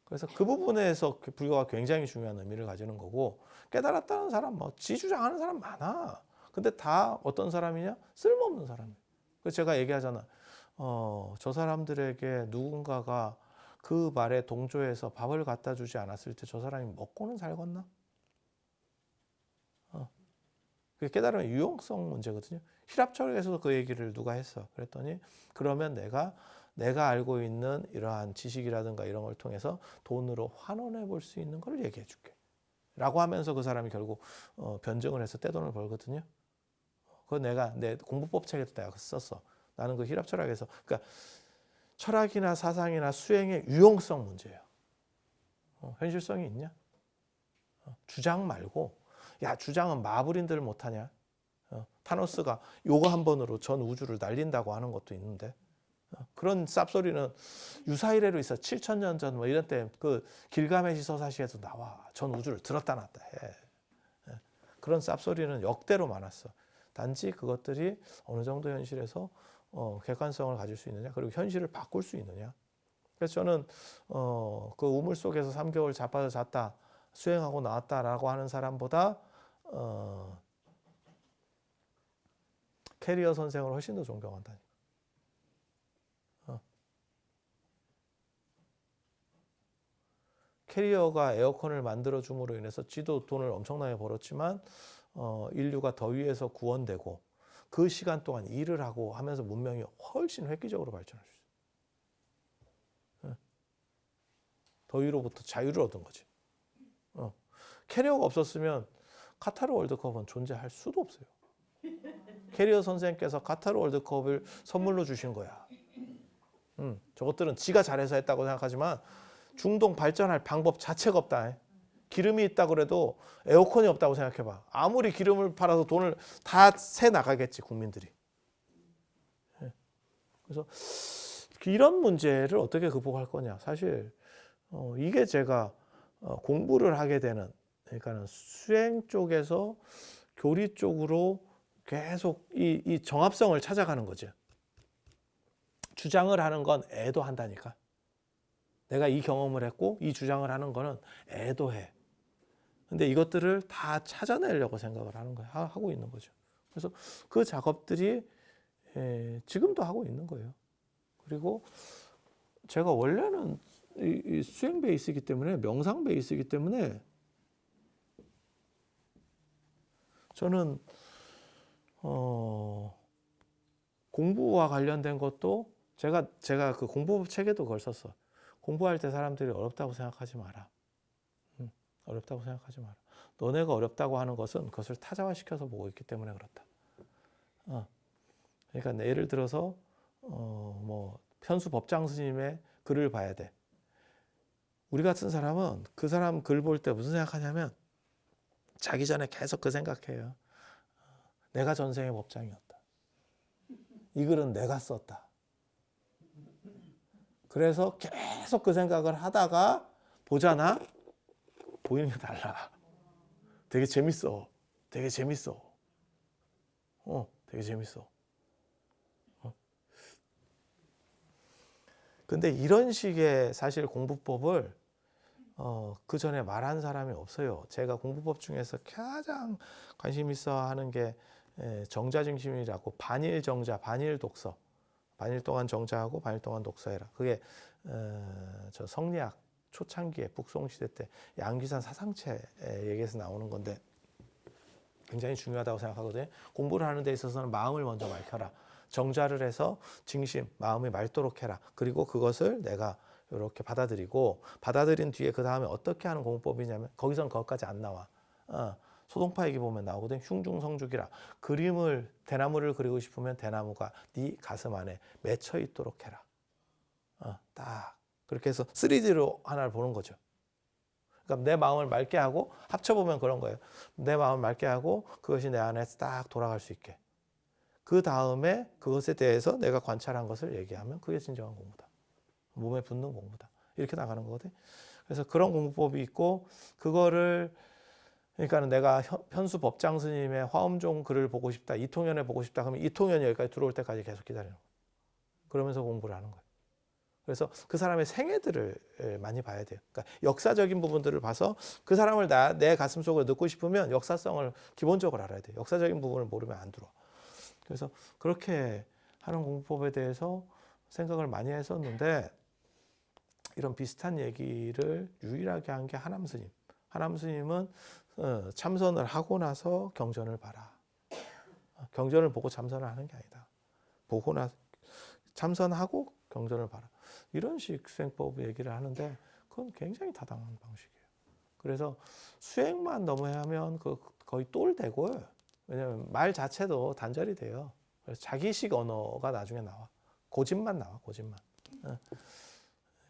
그래서 그 부분에서 불교가 굉장히 중요한 의미를 가지는 거고, 깨달았다는 사람 뭐 지 주장하는 사람 많아. 근데 다 어떤 사람이냐? 쓸모없는 사람이에요. 그래서 제가 얘기하잖아. 저 사람들에게 누군가가 그 말에 동조해서 밥을 갖다 주지 않았을 때 저 사람이 먹고는 살겠나? 그게 깨달음의 유용성 문제거든요. 히랍철에서도 그 얘기를 누가 했어. 그랬더니 그러면 내가 알고 있는 이러한 지식이라든가 이런 걸 통해서 돈으로 환원해 볼 수 있는 걸 얘기해 줄게. 라고 하면서 그 사람이 결국 변증을 해서 떼돈을 벌거든요. 그거 내가 내 공부법 책에도 내가 썼어. 나는 그 히랍철학에서, 그러니까 철학이나 사상이나 수행의 유용성 문제예요. 현실성이 있냐? 주장 말고, 야, 주장은 마블인들 못하냐? 타노스가 요거 한 번으로 전 우주를 날린다고 하는 것도 있는데, 그런 쌉소리는 유사이래로 있어. 7,000년 전 뭐 이런 때 그 길가메시 서사시에도 나와. 전 우주를 들었다 놨다 해. 그런 쌉소리는 역대로 많았어. 단지 그것들이 어느 정도 현실에서 객관성을 가질 수 있느냐, 그리고 현실을 바꿀 수 있느냐. 그래서 저는 그 우물 속에서 3개월 자빠져 잤다, 수행하고 나왔다라고 하는 사람보다 캐리어 선생을 훨씬 더 존경한다니까. 캐리어가 에어컨을 만들어줌으로 인해서 지도 돈을 엄청나게 벌었지만 인류가 더위에서 구원되고 그 시간 동안 일을 하고 하면서 문명이 훨씬 획기적으로 발전할 수 있어요. 더위로부터 자유를 얻은 거지. 캐리어가 없었으면 카타르 월드컵은 존재할 수도 없어요. 캐리어 선생님께서 카타르 월드컵을 선물로 주신 거야. 저것들은 지가 잘해서 했다고 생각하지만 중동 발전할 방법 자체가 없다. 기름이 있다고 그래도 에어컨이 없다고 생각해봐. 아무리 기름을 팔아서 돈을 다 새 나가겠지, 국민들이. 그래서 이런 문제를 어떻게 극복할 거냐. 사실 이게 제가 공부를 하게 되는, 그러니까 수행 쪽에서 교리 쪽으로 계속 이 정합성을 찾아가는 거죠. 주장을 하는 건 애도 한다니까. 내가 이 경험을 했고 이 주장을 하는 거는 애도 해. 근데 이것들을 다 찾아내려고 생각을 하는 거예요. 하고 있는 거죠. 그래서 그 작업들이 지금도 하고 있는 거예요. 그리고 제가 원래는 이 수행 베이스이기 때문에, 명상 베이스이기 때문에 저는 공부와 관련된 것도 제가 그 공부법 책에도 그걸 썼어. 공부할 때 사람들이 어렵다고 생각하지 마라. 어렵다고 생각하지 마라. 너네가 어렵다고 하는 것은 그것을 타자화시켜서 보고 있기 때문에 그렇다. 그러니까 예를 들어서 뭐 편수 법장 스님의 글을 봐야 돼. 우리 같은 사람은 그 사람 글 볼 때 무슨 생각하냐면 자기 전에 계속 그 생각해요. 내가 전생의 법장이었다. 이 글은 내가 썼다. 그래서 계속 그 생각을 하다가 보잖아. 보이는 게 달라. 되게 재밌어. 되게 재밌어. 되게 재밌어. 근데 이런 식의 사실 공부법을 그 전에 말한 사람이 없어요. 제가 공부법 중에서 가장 관심 있어 하는 게 정자중심이라고, 반일 정자, 반일 독서. 반일 동안 정자하고 반일 동안 독서해라. 그게 저 성리학 초창기에 북송시대 때 양귀산 사상체 얘기에서 나오는 건데 굉장히 중요하다고 생각하거든요. 공부를 하는 데 있어서는 마음을 먼저 맑혀라. 정자를 해서 증심, 마음이 맑도록 해라. 그리고 그것을 내가 이렇게 받아들인 뒤에 그 다음에 어떻게 하는 공부법이냐면 거기서는 그것까지 안 나와. 소동파 얘기 보면 나오거든. 흉중성죽이라. 대나무를 그리고 싶으면 대나무가 네 가슴 안에 맺혀 있도록 해라. 딱 그렇게 해서 3D로 하나를 보는 거죠. 그러니까 내 마음을 맑게 하고 합쳐보면 그런 거예요. 내 마음을 맑게 하고 그것이 내 안에 딱 돌아갈 수 있게. 그 다음에 그것에 대해서 내가 관찰한 것을 얘기하면 그게 진정한 공부다. 몸에 붙는 공부다. 이렇게 나가는 거거든. 그래서 그런 공부법이 있고 그거를 그러니까는 내가 현수 법장 스님의 화엄종 글을 보고 싶다. 이통현에 보고 싶다. 그러면 이통현이 여기까지 들어올 때까지 계속 기다리는 거예요. 그러면서 공부를 하는 거예요. 그래서 그 사람의 생애들을 많이 봐야 돼요. 그러니까 역사적인 부분들을 봐서 그 사람을 내 가슴속으로 넣고 싶으면 역사성을 기본적으로 알아야 돼요. 역사적인 부분을 모르면 안 들어와. 그래서 그렇게 하는 공부법에 대해서 생각을 많이 했었는데 이런 비슷한 얘기를 유일하게 한 게 하남 스님. 하남 스님은 참선을 하고 나서 경전을 봐라. 경전을 보고 참선을 하는 게 아니다. 보고 나서 참선하고 경전을 봐라. 이런 식 수행법 얘기를 하는데 그건 굉장히 타당한 방식이에요. 그래서 수행만 너무 하면 거의 똘되고요. 왜냐하면 말 자체도 단절이 돼요. 그래서 자기식 언어가 나중에 나와. 고집만 나와, 고집만.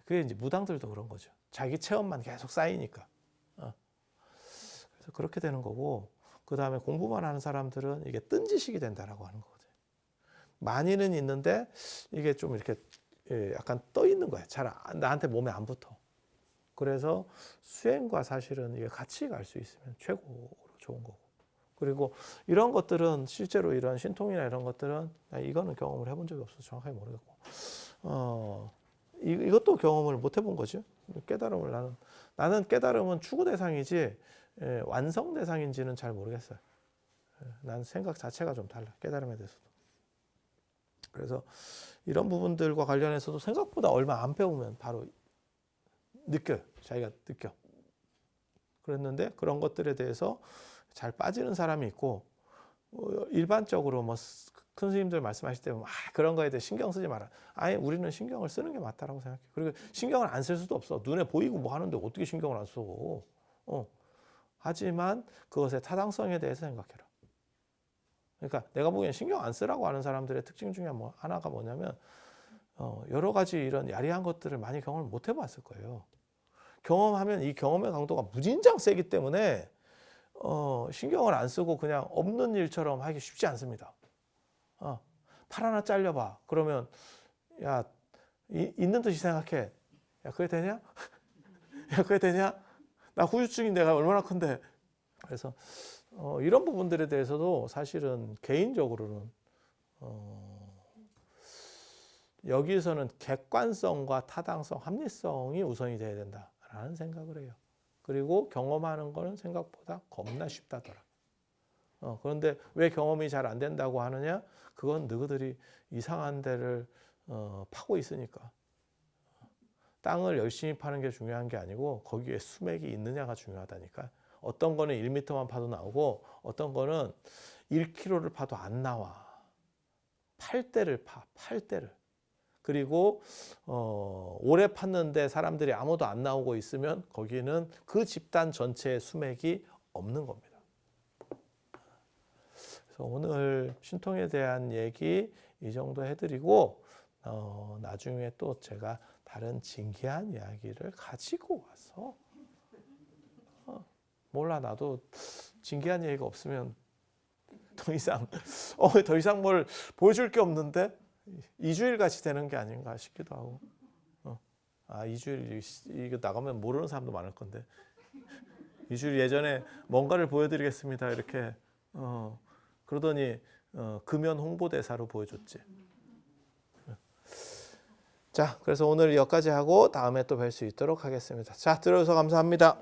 그게 이제 무당들도 그런 거죠. 자기 체험만 계속 쌓이니까. 그래서 그렇게 되는 거고, 그 다음에 공부만 하는 사람들은 이게 뜬지식이 된다라고 하는 거거든요. 많이는 있는데 이게 좀 이렇게 약간 떠 있는 거야. 잘 나한테 몸에 안 붙어. 그래서 수행과 사실은 이게 같이 갈 수 있으면 최고로 좋은 거고. 그리고 이런 것들은 실제로 이런 신통이나 이런 것들은 이거는 경험을 해본 적이 없어서 정확하게 모르겠고 이것도 경험을 못 해본 거죠. 깨달음을 나는 깨달음은 추구 대상이지 완성 대상인지는 잘 모르겠어요. 난 생각 자체가 좀 달라. 깨달음에 대해서도. 그래서 이런 부분들과 관련해서도 생각보다 얼마 안 배우면 바로 느껴요. 자기가 느껴. 그랬는데 그런 것들에 대해서 잘 빠지는 사람이 있고 일반적으로 뭐 큰 스님들 말씀하실 때 그런 거에 대해 신경 쓰지 마라. 아예 우리는 신경을 쓰는 게 맞다라고 생각해요. 그리고 신경을 안 쓸 수도 없어. 눈에 보이고 뭐 하는데 어떻게 신경을 안 써? 하지만 그것의 타당성에 대해서 생각해라. 그러니까 내가 보기엔 신경 안 쓰라고 하는 사람들의 특징 중에 하나가 뭐냐면 여러 가지 이런 야리한 것들을 많이 경험을 못 해봤을 거예요. 경험하면 이 경험의 강도가 무진장 세기 때문에 신경을 안 쓰고 그냥 없는 일처럼 하기 쉽지 않습니다. 팔 하나 잘려봐. 그러면 야 있는 듯이 생각해. 야 그게 되냐? 야 그게 되냐? 나 후유증이 내가 얼마나 큰데. 그래서 이런 부분들에 대해서도 사실은 개인적으로는 여기에서는 객관성과 타당성, 합리성이 우선이 돼야 된다라는 생각을 해요. 그리고 경험하는 거는 생각보다 겁나 쉽다더라. 그런데 왜 경험이 잘 안 된다고 하느냐? 그건 너희들이 이상한 데를 파고 있으니까. 땅을 열심히 파는 게 중요한 게 아니고 거기에 수맥이 있느냐가 중요하다니까. 어떤 거는 1m만 파도 나오고 어떤 거는 1km를 파도 안 나와. 8대를 파, 8대를. 그리고 오래 팠는데 사람들이 아무도 안 나오고 있으면 거기는 그 집단 전체의 수맥이 없는 겁니다. 그래서 오늘 신통에 대한 얘기 이 정도 해드리고 나중에 또 제가 다른 진기한 이야기를 가지고 와서 몰라 나도 진기한 얘기가 없으면 더 이상 뭘 보여줄 게 없는데 2주일 같이 되는 게 아닌가 싶기도 하고 2주일 이거 나가면 모르는 사람도 많을 건데 2주일 예전에 뭔가를 보여드리겠습니다 이렇게 그러더니 금연 홍보대사로 보여줬지. 자, 그래서 오늘 여기까지 하고 다음에 또 뵐 수 있도록 하겠습니다. 자, 들어주셔서 감사합니다.